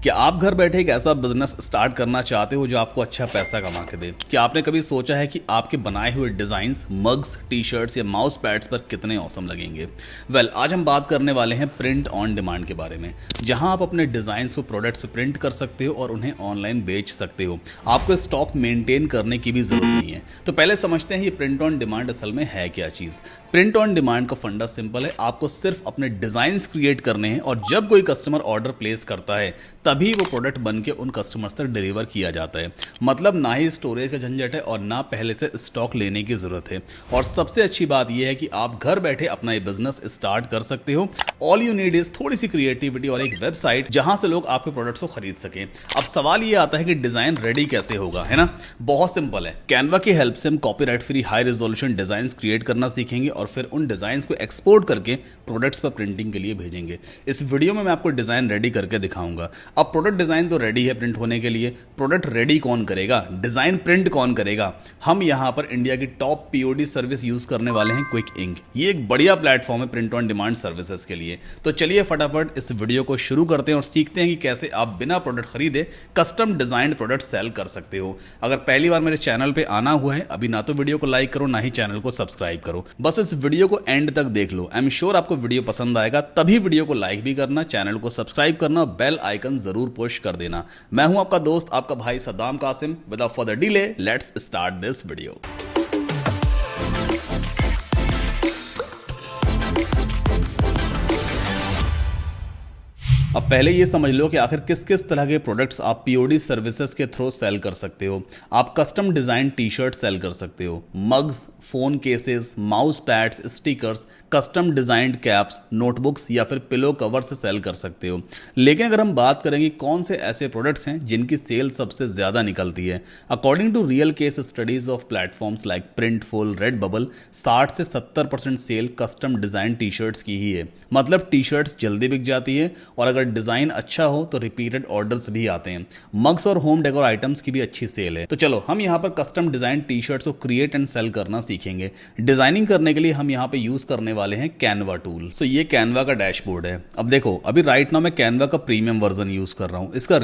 क्या आप घर बैठे एक ऐसा बिजनेस स्टार्ट करना चाहते हो जो आपको अच्छा पैसा कमा के दे? क्या आपने कभी सोचा है कि आपके बनाए हुए डिजाइन्स मग्स, टी शर्ट्स या माउस पैड्स पर कितने औसम लगेंगे? आज हम बात करने वाले हैं प्रिंट ऑन डिमांड के बारे में, जहां आप अपने डिजाइन्स को प्रोडक्ट्स पे प्रिंट कर सकते हो और उन्हें ऑनलाइन बेच सकते हो। आपको स्टॉक मेंटेन करने की भी जरूरत नहीं है। तो पहले समझते हैं ये प्रिंट ऑन डिमांड असल में है क्या चीज़। प्रिंट ऑन डिमांड का फंडा सिंपल है, आपको सिर्फ अपने डिजाइन्स क्रिएट करने हैं और जब कोई कस्टमर ऑर्डर प्लेस करता है तभी वो प्रोडक्ट बन के उन कस्टमर्स तक डिलीवर किया जाता है। मतलब ना ही स्टोरेज का झंझट है और ना पहले से स्टॉक लेने की जरूरत है। और सबसे अच्छी बात यह है कि आप घर बैठे अपना ये बिजनेस स्टार्ट कर सकते हो। ऑल यू नीड इज थोड़ी सी क्रिएटिविटी और एक वेबसाइट जहां से लोग आपके प्रोडक्ट्स को खरीद सकें। अब सवाल ये आता है कि डिजाइन रेडी कैसे होगा, है ना? बहुत सिंपल है। कैनवा की हेल्प से हम copyright free high resolution design create करना सीखेंगे और फिर उन डिजाइन को एक्सपोर्ट करके प्रोडक्ट्स पर प्रिंटिंग के लिए भेजेंगे। इस वीडियो में मैं आपको डिजाइन रेडी करके दिखाऊंगा। अब प्रोडक्ट डिजाइन तो रेडी है प्रिंट होने के लिए, प्रोडक्ट रेडी कौन करेगा, डिजाइन प्रिंट कौन करेगा? हम यहां पर इंडिया की टॉप पीओडी सर्विस यूज करने वाले हैं, क्विक इंक। ये एक बढ़िया प्लेटफॉर्म है प्रिंट ऑन डिमांड सर्विसेज के लिए। तो चलिए फटाफट इस वीडियो को शुरू करते हैं और सीखते हैं कि कैसे आप बिना प्रोडक्ट खरीदे कस्टम डिजाइन प्रोडक्ट सेल कर सकते हो। अगर पहली बार मेरे चैनल पे आना हुआ है, अभी ना तो वीडियो को लाइक करो ना ही चैनल को सब्सक्राइब करो, बस इस वीडियो को एंड तक देख लो। आई एम श्योर आपको वीडियो पसंद आएगा, तभी वीडियो को लाइक भी करना, चैनल को सब्सक्राइब करना, बेल आइकन जरूर पुश कर देना। मैं हूं आपका दोस्त, आपका भाई Saddam Kasim. Without further delay let's start this video. अब पहले ये समझ लो कि आखिर किस किस तरह के प्रोडक्ट्स आप पीओडी सर्विसेज के थ्रू सेल कर सकते हो। आप custom design T shirt sell कर सकते हो, mugs, phone cases, mouse pads, stickers, custom designed caps, notebooks या फिर पिलो कवर से सेल कर सकते हो। लेकिन अगर हम बात करेंगे कौन से ऐसे प्रोडक्ट्स हैं जिनकी सेल सबसे ज्यादा निकलती है, according to real case studies of platforms like Printful, Redbubble, 60 से 70% sale custom design T shirts की ही है। मतलब टी शर्ट्स जल्दी बिक जाती है और अगर डिजाइन अच्छा हो तो रिपीटेड ऑर्डर्स भी आते हैं। मग्स और होम डेकोर आइटम्स की भी अच्छी सेल है। तो चलो हम यहां पर कस्टम डिजाइन टी शर्ट्स को क्रिएट एंड सेल करना सीखेंगे। डिजाइनिंग करने के लिए हम यहां पे यूज करने वाले हैं कैनवा टूल। सो ये कैनवा का डैशबोर्ड है। अब देखो, अभी राइट नाउ मैं कैनवा का प्रीमियम वर्जन यूज कर रहा हूं। इसका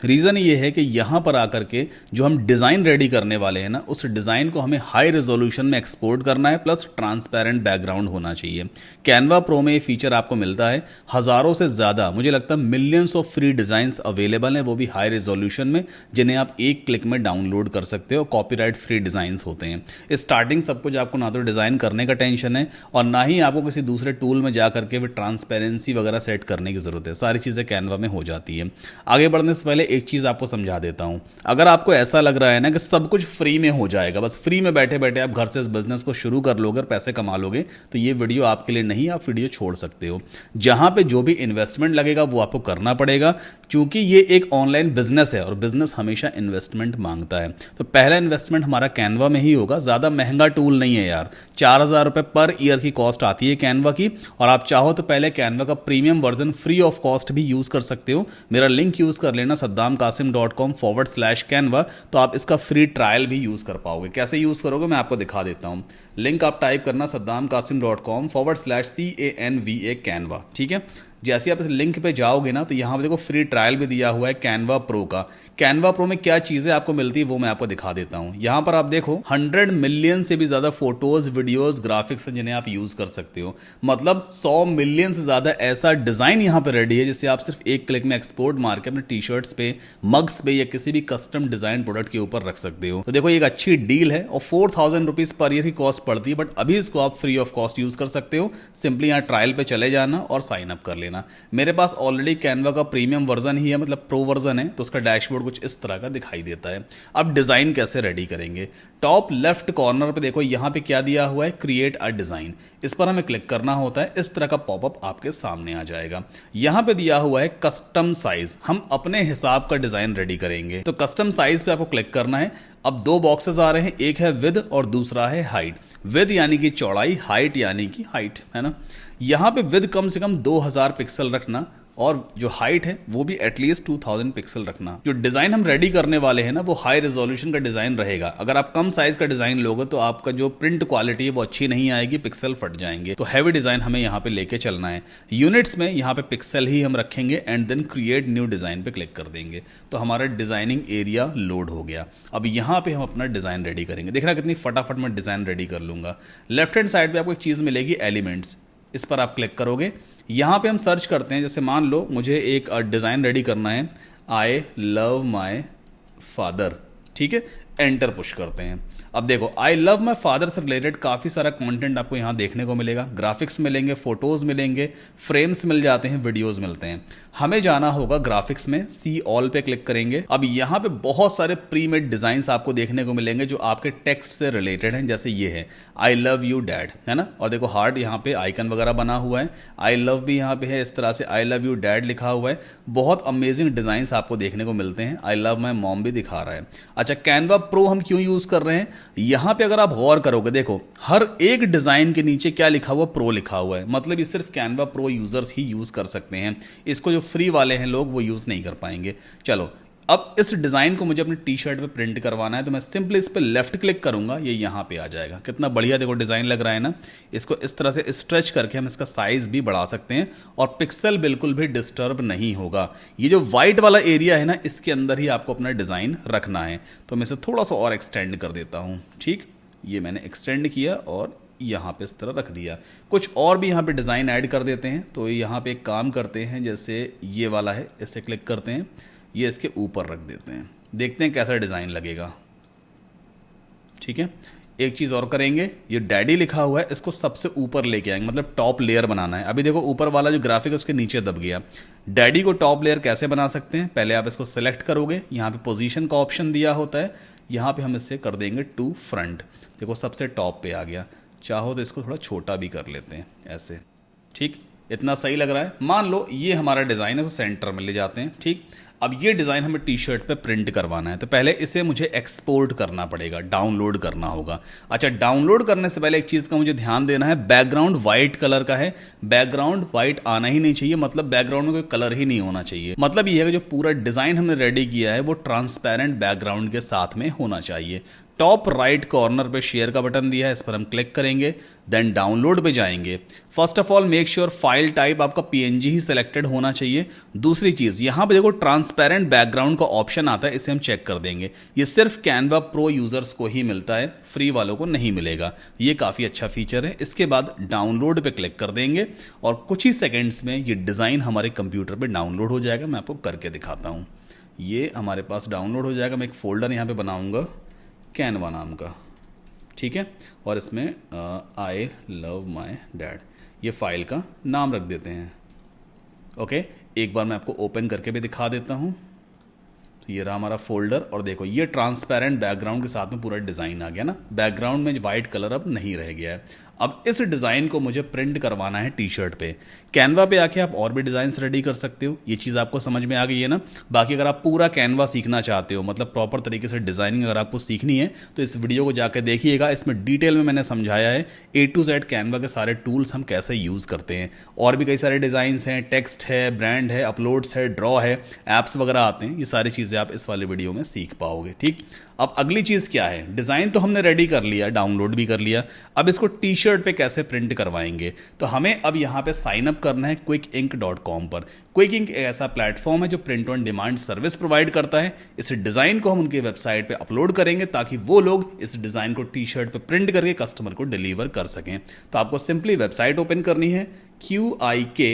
रीजन ये है कि यहां पर आकर के जो हम डिजाइन रेडी करने वाले हैं ना, उस डिजाइन को हमें हाई रेजोल्यूशन में एक्सपोर्ट करना है, प्लस ट्रांसपेरेंट बैकग्राउंड होना चाहिए। कैनवा प्रो में ये फीचर आपको मिलता है। हजारों से ज्यादा, मुझे लगता है millions of free designs available हैं, वो भी हाई रेजोल्यूशन में, जिन्हें आप एक क्लिक में डाउनलोड कर सकते हो। कॉपीराइट फ्री डिजाइन्स होते हैं। स्टार्टिंग सब कुछ आपको ना तो डिजाइन करने का टेंशन है और ना ही आपको किसी दूसरे टूल में जाकर के भी ट्रांसपेरेंसी वगैरह सेट करने की जरूरत है। सारी चीजें कैनवा में हो जाती है। आगे बढ़ने से पहले एक चीज आपको समझा देता हूं। अगर आपको ऐसा लग रहा है ना कि सब कुछ फ्री में हो जाएगा, बस फ्री में बैठे बैठे आप घर से इस बिजनेस को शुरू कर लोगे और पैसे कमा लोगे, तो ये वीडियो आपके लिए नहीं। आप वीडियो छोड़ सकते हो। जहां पे जो भी इन्वेस्टमेंट लगेगा वो आपको करना पड़ेगा, क्योंकि ये एक ऑनलाइन बिजनेस है और बिजनेस हमेशा इन्वेस्टमेंट मांगता है। तो पहला इन्वेस्टमेंट हमारा कैनवा में ही होगा। ज्यादा महंगा टूल नहीं है यार, 4000 रुपए पर ईयर की कॉस्ट आती है कैनवा की। और आप चाहो तो पहले कैनवा का premium version free of cost भी यूज कर सकते हो। मेरा लिंक यूज कर लेना saddamkasim.com/canva, तो आप इसका फ्री ट्रायल भी यूज कर पाओगे। कैसे यूज करोगे मैं आपको दिखा देता हूं। लिंक आप टाइप करना saddamkasim.com/canva कैनवा, ठीक है? जैसे आप इस लिंक पे जाओगे ना, तो यहां पे देखो फ्री ट्रायल भी दिया हुआ है कैनवा प्रो का। कैनवा प्रो में क्या चीजें आपको मिलती है वो मैं आपको दिखा देता हूं। यहां पर आप देखो 100 मिलियन से भी ज्यादा फोटोज, वीडियोस, ग्राफिक्स हैं जिन्हें आप यूज कर सकते हो। मतलब 100 मिलियन से ज्यादा ऐसा डिजाइन यहां पे रेडी है जिसे आप सिर्फ एक क्लिक में एक्सपोर्ट मार के अपने टी शर्ट्स पे, मग्स पे या किसी भी कस्टम डिजाइन प्रोडक्ट के ऊपर रख सकते हो। तो देखो एक अच्छी डील है और 4000 रुपीज पर ईयर की कॉस्ट पड़ती है, बट अभी इसको आप फ्री ऑफ कॉस्ट यूज कर सकते हो। सिंपली यहां ट्रायल पे चले जाना और साइन अप कर लेना। मेरे पास ऑलरेडी कैनवा का प्रीमियम वर्जन ही है, मतलब प्रो वर्जन है, तो उसका डैशबोर्ड कुछ इस तरह का दिखाई देता है। अब डिजाइन कैसे रेडी करेंगे? टॉप लेफ्ट कॉर्नर पे देखो, यहां पे क्या दिया हुआ है, क्रिएट अ डिजाइन। इस पर हमें क्लिक करना होता है। इस तरह का पॉपअप आपके सामने आ जाएगा। यहां पे दिया हुआ है कस्टम साइज। हम अपने हिसाब का डिजाइन रेडी करेंगे, तो कस्टम साइज पे आपको क्लिक करना है। अब दो बॉक्सेस आ रहे हैं, एक है विद और दूसरा है हाइट। विद यानी कि चौड़ाई, हाइट यानी कि हाइट, है ना? यहां पे विद कम से कम 2000 पिक्सल रखना, और जो हाइट है वो भी एटलीस्ट 2000 पिक्सल रखना। जो डिजाइन हम रेडी करने वाले हैं ना वो हाई रेजोल्यूशन का डिजाइन रहेगा। अगर आप कम साइज का डिजाइन लोगे तो आपका जो प्रिंट क्वालिटी है वो अच्छी नहीं आएगी, पिक्सल फट जाएंगे। तो हैवी डिजाइन हमें यहाँ पे लेके चलना है। यूनिट्स में यहाँ पे पिक्सल ही हम रखेंगे and then create new design पे क्लिक कर देंगे तो हमारा डिजाइनिंग एरिया लोड हो गया। अब यहाँ पे हम अपना डिजाइन रेडी करेंगे। देखना कितनी फटाफट मैं डिजाइन रेडी कर लूंगा। लेफ्ट हैंड साइड पे आपको एक चीज मिलेगी एलिमेंट्स, इस पर आप क्लिक करोगे। यहाँ पे हम सर्च करते हैं, जैसे मान लो मुझे एक डिजाइन रेडी करना है, आई लव माई फादर, ठीक है, एंटर पुश करते हैं। अब देखो आई लव माई फादर से रिलेटेड काफ़ी सारा कंटेंट आपको यहाँ देखने को मिलेगा। ग्राफिक्स मिलेंगे, फोटोज मिलेंगे, फ्रेम्स मिल जाते हैं, वीडियोस मिलते हैं। हमें जाना होगा ग्राफिक्स में, सी ऑल पे क्लिक करेंगे। अब यहाँ पे बहुत सारे प्री मेड डिजाइंस आपको देखने को मिलेंगे जो आपके टेक्स्ट से रिलेटेड हैं। जैसे ये है आई लव यू डैड, है ना, और देखो हार्ट यहाँ पे आइकन वगैरह बना हुआ है। आई लव भी यहाँ पे है, इस तरह से आई लव यू डैड लिखा हुआ है। बहुत अमेजिंग डिजाइंस आपको देखने को मिलते हैं। आई लव माई मॉम भी दिखा रहा है। अच्छा, कैनवा प्रो हम क्यों यूज कर रहे हैं? यहां पे अगर आप गौर करोगे, देखो हर एक डिजाइन के नीचे क्या लिखा हुआ, प्रो लिखा हुआ है। मतलब ये सिर्फ कैनवा प्रो यूजर्स ही यूज कर सकते हैं, इसको जो फ्री वाले हैं लोग वो यूज नहीं कर पाएंगे। चलो, अब इस डिजाइन को मुझे अपनी टी शर्ट पे प्रिंट करवाना है तो मैं सिंपली इस पे लेफ्ट क्लिक करूंगा, ये यहां पे आ जाएगा। कितना बढ़िया देखो डिजाइन लग रहा है ना। इसको इस तरह से स्ट्रेच करके हम इसका साइज भी बढ़ा सकते हैं और पिक्सल बिल्कुल भी डिस्टर्ब नहीं होगा। ये जो व्हाइट वाला एरिया है ना, इसके अंदर ही आपको अपना डिजाइन रखना है। तो मैं इसे थोड़ा सा और एक्सटेंड कर देता हूं। ठीक, ये मैंने एक्सटेंड किया और यहाँ पे इस तरह रख दिया। कुछ और भी यहाँ पे डिज़ाइन ऐड कर देते हैं। तो यहाँ पे एक काम करते हैं, जैसे ये वाला है, इसे क्लिक करते हैं, ये इसके ऊपर रख देते हैं, देखते हैं कैसा डिज़ाइन लगेगा। ठीक है, एक चीज़ और करेंगे, ये डैडी लिखा हुआ है इसको सबसे ऊपर लेके आएंगे, मतलब टॉप लेयर बनाना है। अभी देखो ऊपर वाला जो ग्राफिक है उसके नीचे दब गया। डैडी को टॉप लेयर कैसे बना सकते हैं? पहले आप इसको सेलेक्ट करोगे, यहाँ पे पोजीशन का ऑप्शन दिया होता है, यहाँ पे हम इससे कर देंगे टू फ्रंट। देखो सबसे टॉप पे आ गया। चाहो तो इसको थोड़ा छोटा भी कर लेते हैं ऐसे। ठीक, इतना सही लग रहा है। मान लो ये हमारा डिज़ाइन है तो सेंटर में ले जाते हैं। ठीक, अब ये डिज़ाइन हमें टी शर्ट पे प्रिंट करवाना है तो पहले इसे मुझे एक्सपोर्ट करना पड़ेगा, डाउनलोड करना होगा। अच्छा, डाउनलोड करने से पहले एक चीज़ का मुझे ध्यान देना है, बैकग्राउंड वाइट कलर का है। बैकग्राउंड वाइट आना ही नहीं चाहिए, मतलब बैकग्राउंड में कोई कलर ही नहीं होना चाहिए। मतलब ये है कि जो पूरा डिज़ाइन हमने रेडी किया है वो ट्रांसपेरेंट बैकग्राउंड के साथ में होना चाहिए। टॉप राइट कॉर्नर पे शेयर का बटन दिया है, इस पर हम क्लिक करेंगे, देन डाउनलोड पे जाएंगे। First of all make sure file type आपका पीएनजी ही सिलेक्टेड होना चाहिए। दूसरी चीज, यहां पे देखो ट्रांसपेरेंट बैकग्राउंड का ऑप्शन आता है, इसे हम चेक कर देंगे। ये सिर्फ कैनवा प्रो यूजर्स को ही मिलता है, फ्री वालों को नहीं मिलेगा। ये काफी अच्छा फीचर है। इसके बाद डाउनलोड पे क्लिक कर देंगे और कुछ ही सेकेंड्स में ये डिजाइन हमारे कंप्यूटर पे डाउनलोड हो जाएगा। मैं आपको करके दिखाता हूं। ये हमारे पास डाउनलोड हो जाएगा। मैं एक फोल्डर यहां पे बनाऊंगा कैनवा नाम का, ठीक है, और इसमें आई लव माई डैड ये फाइल का नाम रख देते हैं। ओके, एक बार मैं आपको ओपन करके भी दिखा देता हूँ। तो ये रहा हमारा फोल्डर और देखो ये ट्रांसपेरेंट बैकग्राउंड के साथ में पूरा डिज़ाइन आ गया ना। बैकग्राउंड में वाइट कलर अब नहीं रह गया है। अब इस डिज़ाइन को मुझे प्रिंट करवाना है टी शर्ट पे। कैनवा पे आके आप और भी डिज़ाइंस रेडी कर सकते हो। ये चीज़ आपको समझ में आ गई है ना। बाकी अगर आप पूरा कैनवा सीखना चाहते हो, मतलब प्रॉपर तरीके से डिज़ाइनिंग अगर आपको सीखनी है तो इस वीडियो को जाकर देखिएगा। इसमें डिटेल में मैंने समझाया है A to Z कैनवा के सारे टूल्स हम कैसे यूज़ करते हैं। और भी कई सारे डिज़ाइंस हैं, टेक्स्ट है, ब्रांड है, अपलोड्स है, ड्रॉ है, ऐप्स वगैरह आते हैं। ये सारी चीज़ें आप इस वाले वीडियो में सीख पाओगे। ठीक, अब अगली चीज़ क्या है? डिज़ाइन तो हमने रेडी कर लिया, डाउनलोड भी कर लिया। अब इसको टी शर्ट पे कैसे प्रिंट करवाएंगे? तो हमें अब यहाँ पे साइन अप करना है quickink.com पर। क्विक इंक एक ऐसा प्लेटफॉर्म है जो print on demand service provide करता है। इस डिज़ाइन को हम उनकी वेबसाइट पे अपलोड करेंगे ताकि वो लोग इस डिज़ाइन को टी शर्ट पे प्रिंट करके कस्टमर को डिलीवर कर सकें। तो आपको सिंपली वेबसाइट ओपन करनी है QIKINK.com।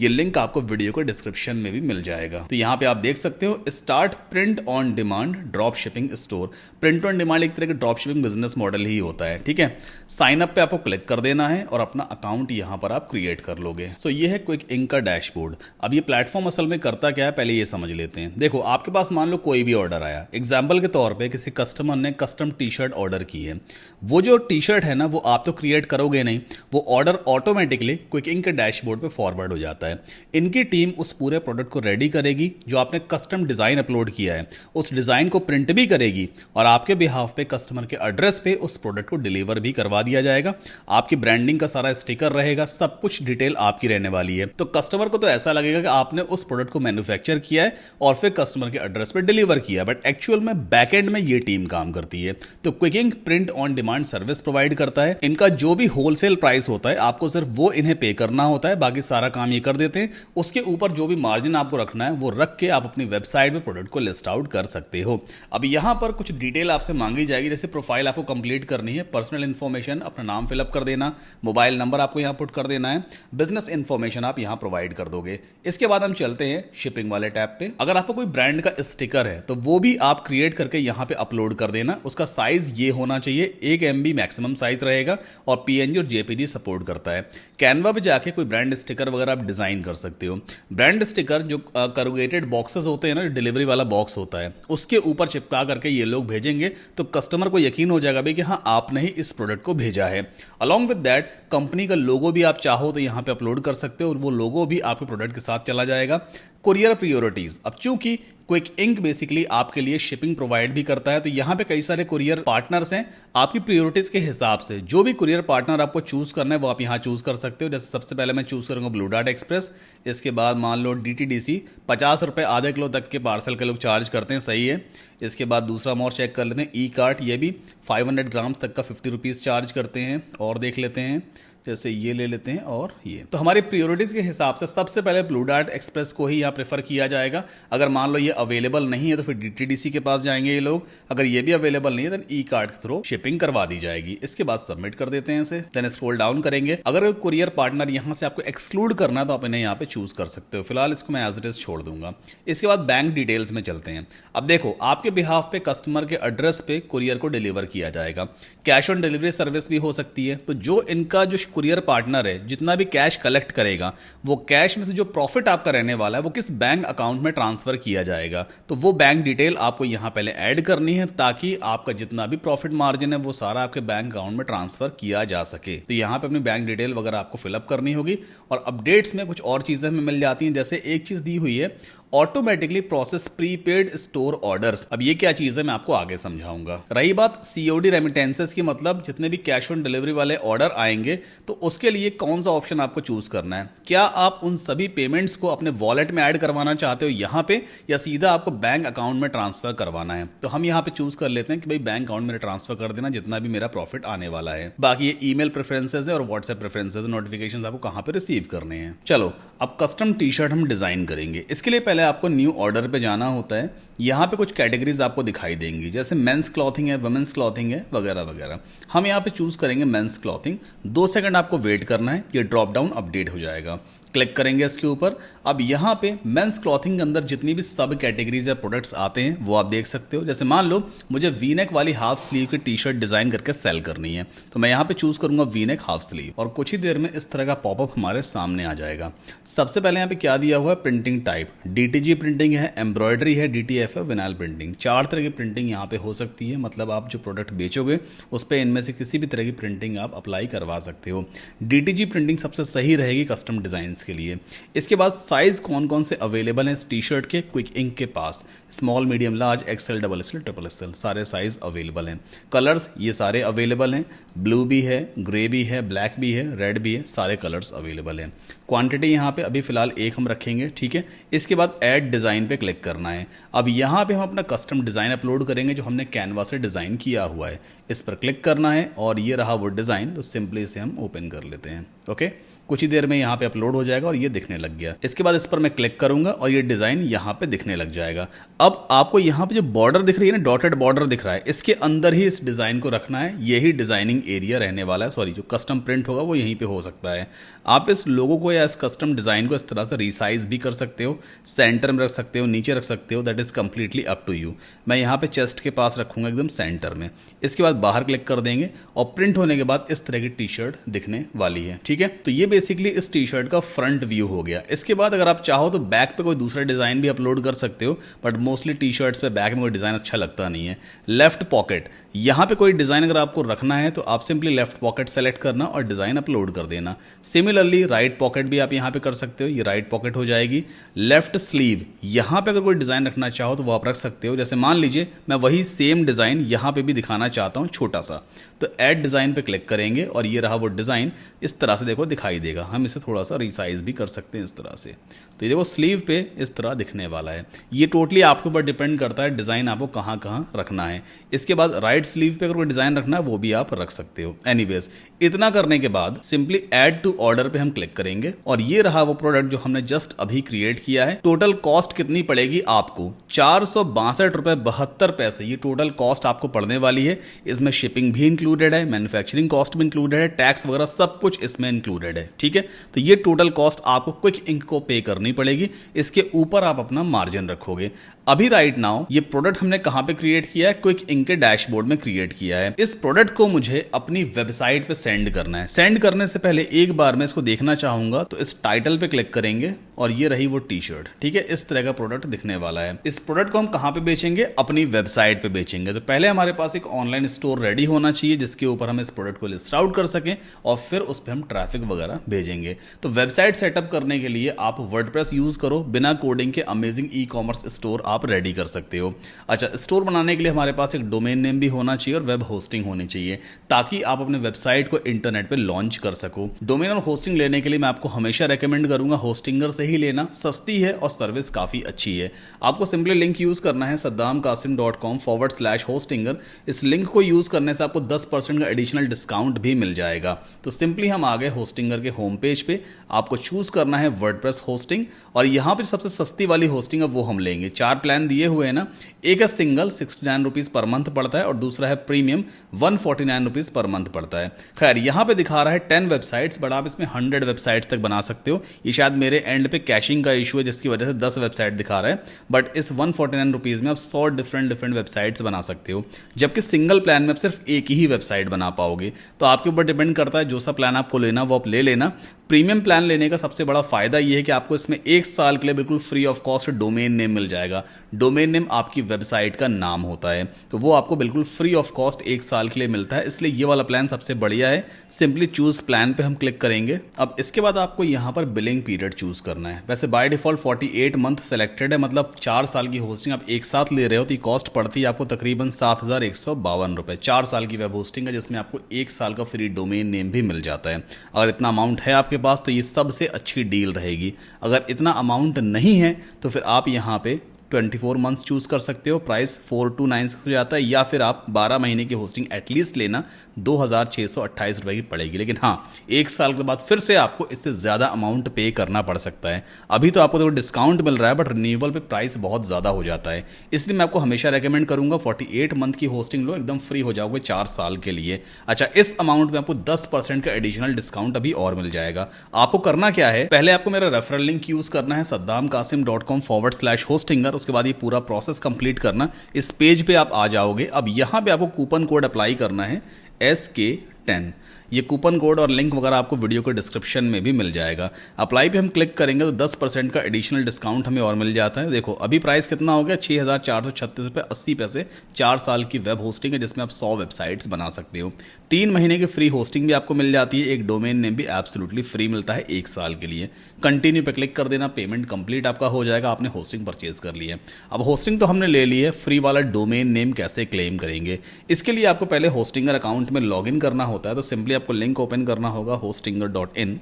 ये लिंक आपको वीडियो के डिस्क्रिप्शन में भी मिल जाएगा। तो यहाँ पे आप देख सकते हो start print on demand drop shipping store. Print on demand एक तरह का ड्रॉप शिपिंग बिजनेस मॉडल ही होता है। ठीक है, साइन अप पे आपको क्लिक कर देना है और अपना अकाउंट यहाँ पर आप क्रिएट कर लोगे। सो ये है क्विक इंक का डैशबोर्ड। अब ये प्लेटफॉर्म असल में करता क्या है पहले ये समझ लेते हैं। देखो आपके पास मान लो कोई भी ऑर्डर आया, एग्जाम्पल के तौर पर किसी कस्टमर ने कस्टम टी शर्ट ऑर्डर की है। वो जो टी शर्ट है ना वो आप तो क्रिएट करोगे नहीं, वो वो ऑर्डर ऑटोमेटिकली क्विक इंक के डैशबोर्ड पे फॉरवर्ड हो जाता है। इनकी टीम उस पूरे प्रोडक्ट को रेडी करेगी, जो आपने कस्टम डिज़ाइन अपलोड किया है उस डिज़ाइन को प्रिंट भी करेगी और आपके बिहाफ पे कस्टमर के एड्रेस पे उस प्रोडक्ट को डिलीवर भी करवा दिया जाएगा। आपकी ब्रांडिंग का सारा स्टिकर रहेगा, सब कुछ डिटेल आपकी रहने वाली है। तो कस्टमर को तो ऐसा लगेगा कि आपने उस प्रोडक्ट को मैन्युफैक्चर किया है और फिर कस्टमर के एड्रेस पे डिलीवर किया, बट एक्चुअल में बैकएंड में ये टीम काम करती है। तो Qikink print on demand service provide करता है। इनका जो भी होलसेल प्राइस होता है आपको सिर्फ वो इन्हें पे करना होता है, बाकी सारा काम ये कर देते हैं। उसके ऊपर जो भी मार्जिन आपको रखना है वो रख के आप अपनी वेबसाइट पे प्रोडक्ट को लिस्ट आउट कर सकते हो। अब यहां पर कुछ डिटेल आपसे मांगी जाएगी, जैसे प्रोफाइल आपको कंप्लीट करनी है, पर्सनल इंफॉर्मेशन, अपना नाम फिलअप कर देना, मोबाइल नंबर आपको यहां पुट कर देना है, बिजनेस इंफॉर्मेशन आप यहां प्रोवाइड कर दोगे। इसके बाद हम चलते हैं शिपिंग वाले टैब पे। अगर आपको कोई ब्रांड का स्टिकर है तो वो भी आप क्रिएट करके यहां पे अपलोड कर देना। उसका साइज ये होना चाहिए, 1 MB मैक्सिमम साइज रहेगा और PNG और JPG सपोर्ट करता है। कैनवा पे जाके कोई ब्रांड स्टिकर वगैरह आप डिजाइन कर सकते हो। ब्रांड स्टिकर जो करूगेटेड बॉक्सेस होते हैं ना, डिलीवरी वाला बॉक्स होता है, उसके ऊपर चिपका करके ये लोग भेजेंगे तो कस्टमर को यकीन हो जाएगा भाई कि हाँ आपने ही इस प्रोडक्ट को भेजा है। अलॉन्ग विद दैट कंपनी का लोगो भी आप चाहो तो यहां पे अपलोड कर सकते हो और वो लोगो भी आपके प्रोडक्ट के साथ चला जाएगा। कुरियर प्रायोरिटीज, अब चूंकि क्विक इंक बेसिकली आपके लिए शिपिंग प्रोवाइड भी करता है तो यहां पे कई सारे कुरियर पार्टनर्स हैं। आपकी प्रायोरिटीज के हिसाब से जो भी कुरियर पार्टनर आपको चूज करना है वो आप यहां चूज कर सकते हो। जैसे सबसे पहले मैं चूज करूंगा ब्लू डार्ट एक्सप्रेस, इसके बाद मान लो DTDC, 50 रुपए आधे किलो तक के पार्सल के लोग चार्ज करते हैं, सही है। इसके बाद दूसरा मोर चेक कर लेते हैं, ई कार्ट, ये भी 500 ग्राम्स तक का 50 रुपीज चार्ज करते हैं। और देख लेते हैं, जैसे ये ले लेते हैं और ये। तो हमारी प्रायोरिटीज के हिसाब से सबसे पहले ब्लू डार्ट एक्सप्रेस को ही यहाँ प्रेफर किया जाएगा। अगर मान लो ये अवेलेबल नहीं है तो फिर DTDC के पास जाएंगे ये लोग। अगर ये भी अवेलेबल नहीं है तो ई कार्ड के थ्रू शिपिंग करवा दी जाएगी। इसके बाद सबमिट कर देते हैं इसे, देन स्क्रॉल डाउन करेंगे। अगर कुरियर पार्टनर यहाँ से आपको एक्सक्लूड करना है तो आप इन्हें यहाँ पे चूज कर सकते हो। फिलहाल इसको मैं एज इट इज छोड़ दूंगा। इसके बाद बैंक डिटेल्स में चलते हैं। अब देखो, आपके बिहाफ पे कस्टमर के एड्रेस पे कुरियर को डिलीवर किया जाएगा। कैश ऑन डिलीवरी सर्विस भी हो सकती है। तो जो इनका जो कुरियर पार्टनर है जितना भी कैश कलेक्ट करेगा वो कैश में से जो प्रॉफिट आपका रहने वाला है वो किस बैंक अकाउंट में ट्रांसफर किया जाएगा, तो वो बैंक डिटेल आपको यहां पहले ऐड करनी है ताकि आपका जितना भी प्रॉफिट मार्जिन है वो सारा आपके बैंक अकाउंट में ट्रांसफर किया जा सके। तो यहां पे अपनी बैंक डिटेल वगैरह आपको फिलअप करनी होगी। और अपडेट्स में कुछ और चीजें हमें मिल जाती हैं, जैसे एक चीज दी हुई है, automatically process prepaid store orders. अब ये क्या चीज है मैं आपको आगे समझाऊंगा। रही बात COD रेमिटेंसेस की, मतलब जितने भी कैश ऑन डिलीवरी वाले ऑर्डर आएंगे तो उसके लिए कौन सा ऑप्शन आपको चूज करना है। क्या आप उन सभी पेमेंट्स को अपने वॉलेट में ऐड करवाना चाहते हो यहां पे, या सीधा आपको बैंक अकाउंट में ट्रांसफर करवाना है। तो हम यहां पे चूज कर लेते हैं कि भाई बैंक अकाउंट में ट्रांसफर कर देना जितना भी मेरा प्रॉफिट आने वाला है। बाकी ये ईमेल प्रेफरेंसेज है और व्हाट्सएप प्रेफरेंसेज, नोटिफिकेशन आपको कहां पे रिसीव करने हैं। चलो अब कस्टम टी शर्ट हम डिजाइन करेंगे। इसके लिए पहले आपको न्यू ऑर्डर पे जाना होता है। यहाँ पे कुछ कैटेगरीज आपको दिखाई देंगी, जैसे मेंस क्लॉथिंग है, वुमेन्स क्लॉथिंग है, वगैरह वगैरह। हम यहाँ पे चूज करेंगे मेंस क्लॉथिंग। 2 सेकंड आपको वेट करना है, ये ड्रॉप डाउन अपडेट हो जाएगा। क्लिक करेंगे इसके ऊपर। अब यहाँ पे मेंस क्लॉथिंग के अंदर जितनी भी सब कैटेगरीज या प्रोडक्ट्स आते हैं वो आप देख सकते हो। जैसे मान लो मुझे वीनेक वाली हाफ स्लीव की टी शर्ट डिजाइन करके सेल करनी है तो मैं यहाँ पे चूज करूंगा वीनेक हाफ स्लीव और कुछ ही देर में इस तरह का पॉपअप हमारे सामने आ जाएगा। सबसे पहले यहाँ पे क्या दिया हुआ है, प्रिंटिंग टाइप DTG प्रिंटिंग है, एम्ब्रॉयडरी है, DTF है, विनाइल प्रिंटिंग। 4 तरह की प्रिंटिंग यहाँ पे हो सकती है, मतलब आप जो प्रोडक्ट बेचोगे उस पर इनमें से किसी भी तरह की प्रिंटिंग आप अप्लाई करवा सकते हो। DTG प्रिंटिंग सबसे सही रहेगी कस्टम डिजाइन के लिए। इसके बाद साइज कौन कौन से अवेलेबल हैं इस टी शर्ट के क्विक इंक के पास, small, medium, large, XL, XXL, XXL, सारे साइज अवेलेबल हैं। कलर्स ये सारे अवेलेबल हैं, ब्लू भी है, ग्रे भी है, ब्लैक भी है, रेड भी है, सारे कलर्स अवेलेबल हैं। क्वांटिटी यहाँ पे अभी फिलहाल 1 हम रखेंगे, ठीक है। इसके बाद ऐड डिज़ाइन पे क्लिक करना है। अब यहाँ पे हम अपना कस्टम डिज़ाइन अपलोड करेंगे जो हमने कैनवा से डिज़ाइन किया हुआ है। इस पर क्लिक करना है और ये रहा वो डिज़ाइन, तो सिंपली इसे हम ओपन कर लेते हैं। ओके, कुछ ही देर में यहाँ पे अपलोड हो जाएगा और ये दिखने लग गया। इसके बाद इस पर मैं क्लिक करूंगा और ये डिजाइन यहाँ पे दिखने लग जाएगा। अब आपको यहाँ पे जो बॉर्डर दिख रही है ना, डॉटेड बॉर्डर दिख रहा है, इसके अंदर ही इस डिजाइन को रखना है। यही डिजाइनिंग एरिया रहने वाला है, सॉरी जो कस्टम प्रिंट होगा वो यहीं पे हो सकता है। आप इस लोगो को या इस कस्टम डिजाइन को इस तरह से रिसाइज भी कर सकते हो, सेंटर में रख सकते हो, नीचे रख सकते हो, that is completely up to you. मैं यहाँ पे चेस्ट के पास रखूंगा एकदम सेंटर में। इसके बाद बाहर क्लिक कर देंगे और प्रिंट होने के बाद इस तरह की टी शर्ट दिखने वाली है, ठीक है। तो ये बेसिकली इस टी शर्ट का फ्रंट व्यू हो गया। इसके बाद अगर आप चाहो तो बैक पे कोई दूसरा डिज़ाइन भी अपलोड कर सकते हो, बट मोस्टली टी शर्ट्स पे बैक में कोई डिज़ाइन अच्छा लगता नहीं है। लेफ्ट पॉकेट, यहाँ पे कोई डिज़ाइन अगर आपको रखना है तो आप सिंपली लेफ्ट पॉकेट सेलेक्ट करना और डिज़ाइन अपलोड कर देना। सिमिलरली राइट पॉकेट भी आप यहाँ पे कर सकते हो, ये राइट पॉकेट हो जाएगी। लेफ्ट स्लीव, यहाँ पे अगर कोई डिज़ाइन रखना चाहो तो वो आप रख सकते हो। जैसे मान लीजिए मैं वही सेम डिज़ाइन यहाँ पे भी दिखाना चाहता हूँ छोटा सा, तो ऐड डिज़ाइन पे क्लिक करेंगे और ये रहा वो डिज़ाइन, इस तरह से देखो दिखाई देगा। हम इसे थोड़ा सा रिसाइज भी कर सकते हैं इस तरह से, तो ये देखो स्लीव पे इस तरह दिखने वाला है। ये टोटली आपके ऊपर डिपेंड करता है डिज़ाइन आपको कहाँ कहाँ रखना है। इसके बाद राइट स्लीव पे अगर कोई डिज़ाइन रखना है वो भी आप रख सकते हो। एनीवेज, इतना करने के बाद सिंपली ऐड टू ऑर्डर पे हम क्लिक करेंगे और ये रहा वो प्रोडक्ट जो हमने जस्ट अभी क्रिएट किया है। टोटल कॉस्ट कितनी पड़ेगी आपको? 462 रुपये 72 पैसे ये टोटल कॉस्ट आपको पड़ने वाली है। इसमें शिपिंग भी इंक्लूडेड है, मैन्युफैक्चरिंग कॉस्ट भी इंक्लूडेड है, टैक्स वगैरह सब कुछ इसमें इंक्लूडेड है। ठीक है, तो ये टोटल कॉस्ट आपको क्विक इंक को पे करनी पड़ेगी। इसके ऊपर आप अपना मार्जिन रखोगे। अभी राइट नाउ ये प्रोडक्ट हमने कहां पे क्रिएट किया है? क्विक इंक के डैशबोर्ड में क्रिएट किया है। इस प्रोडक्ट को मुझे अपनी वेबसाइट पे सेंड करना है। सेंड करने से पहले एक बार मैं इसको देखना चाहूंगा, तो इस टाइटल पे क्लिक करेंगे और ये रही वो टी शर्ट। ठीक है, इस तरह का प्रोडक्ट दिखने वाला है। इस प्रोडक्ट को हम कहां पे बेचेंगे? अपनी वेबसाइट पे बेचेंगे। तो पहले हमारे पास एक ऑनलाइन स्टोर रेडी होना चाहिए जिसके ऊपर हम इस प्रोडक्ट को लिस्ट आउट कर सकें और फिर उस पर हम ट्रैफिक वगैरह भेजेंगे। तो वेबसाइट सेटअप करने के लिए आप वर्डप्रेस यूज करो, बिना कोडिंग के अमेजिंग ई कॉमर्स स्टोर आप रेडी कर सकते हो। अच्छा, स्टोर बनाने के लिए हमारे पास एक डोमेन नेम भी होना चाहिए और वेब होस्टिंग होनी चाहिए ताकि आप अपने वेबसाइट को इंटरनेट पे लॉन्च कर सको। डोमेन और होस्टिंग लेने के लिए मैं आपको हमेशा रेकमेंड करूंगा होस्टिंगर से ही लेना, सस्ती है और सर्विस काफी अच्छी है। आपको सिंपली लिंक यूज करना है saddamkasim.com/hostinger। इस लिंक को यूज करने से आपको 10% का एडिशनल डिस्काउंट भी मिल जाएगा। तो सिंपली हम आ गए होस्टिंगर के होम पेज पे। आपको चूज करना है वर्डप्रेस होस्टिंग और यहां पर सबसे सस्ती वाली होस्टिंग है वो हम लेंगे। 4 प्लान दिए हुए हैं ना, एक है सिंगल 69 रुपीज पर मंथ पड़ता है और दूसरा है प्रीमियम 149 रुपीज पर मंथ पड़ता है। खैर यहां पे दिखा रहा है 10 वेबसाइट्स, बट आप इसमें 100 वेबसाइट्स तक बना सकते हो। ये शायद मेरे एंड पे कैशिंग का इशू है जिसकी वजह से 10 वेबसाइट दिखा रहा है, बट इस 149 रुपीज में आप 100 डिफरेंट वेबसाइट्स बना सकते हो, जबकि सिंगल प्लान में आप सिर्फ एक ही वेबसाइट बना पाओगे। तो आपके ऊपर डिपेंड करता है, जो सा प्लान आपको लेना वो आप ले लेना। प्रीमियम प्लान लेने का सबसे बड़ा फायदा यह है कि आपको इसमें 1 साल के लिए बिल्कुल free of cost domain name मिल जाएगा। डोमेन नेम आपकी वेबसाइट का नाम होता है, तो वो आपको बिल्कुल फ्री ऑफ कॉस्ट 1 साल के लिए मिलता है। इसलिए ये वाला प्लान सबसे बढ़िया है। सिंपली चूज प्लान पे हम क्लिक करेंगे। अब इसके बाद आपको यहाँ पर बिलिंग पीरियड चूज करना है। वैसे बाय डिफॉल्ट 48 मंथ सेलेक्टेड है, मतलब 4 साल की होस्टिंग आप एक साथ ले रहे हो तो कॉस्ट पड़ती है आपको तकरीबन 7,152 रुपए। 4 साल की वेब होस्टिंग है जिसमें आपको 1 साल का फ्री डोमेन नेम भी मिल जाता है। अगर इतना अमाउंट है आपके पास तो ये सबसे अच्छी डील रहेगी। अगर इतना अमाउंट नहीं है तो फिर आप यहाँ पे 24 मंथ्स चूज कर सकते हो। प्राइस 4296 हो जाता है, या फिर आप 12 महीने की होस्टिंग एटलीस्ट लेना, 2,628 रुपए की पड़ेगी। लेकिन हाँ, 1 साल के बाद फिर से आपको इससे ज्यादा अमाउंट पे करना पड़ सकता है। अभी तो आपको देखो डिस्काउंट मिल रहा है, बट रिन्यूअल पे प्राइस बहुत ज्यादा हो जाता है। इसलिए मैं आपको हमेशा रेकमेंड करूंगा 48 मंथ की होस्टिंग लो, एकदम फ्री हो जाओगे 4 साल के लिए। अच्छा, इस अमाउंट में आपको 10% का एडिशनल डिस्काउंट अभी और मिल जाएगा। आपको करना क्या है, पहले आपको मेरा रेफरल लिंक यूज करना है saddamkasim.com/hostinger। उसके बाद ये पूरा प्रोसेस कंप्लीट करना। इस पेज पे आप आ जाओगे। अब यहां पे आपको कूपन कोड अप्लाई करना है SK10। ये कूपन कोड और लिंक वगैरह आपको वीडियो के डिस्क्रिप्शन में भी मिल जाएगा। अप्लाई पे हम क्लिक करेंगे तो 10% का एडिशनल डिस्काउंट हमें और मिल जाता है। देखो अभी प्राइस कितना हो गया, 6,436 रुपये 80 पैसे। 4 साल की वेब होस्टिंग है जिसमें आप 100 वेबसाइट्स बना सकते हो। 3 महीने की फ्री होस्टिंग भी आपको मिल जाती है। एक डोमेन नेम भी एब्सोल्युटली फ्री मिलता है 1 साल के लिए। कंटिन्यू पे क्लिक कर देना, पेमेंट कंप्लीट आपका हो जाएगा। आपने होस्टिंग परचेज कर ली है। अब होस्टिंग तो हमने ले ली है, फ्री वाला डोमेन नेम कैसे क्लेम करेंगे? इसके लिए आपको पहले होस्टिंगर अकाउंट में लॉगिन करना होता है। तो सिंपली आपको लिंक ओपन करना होगा hostinger.in।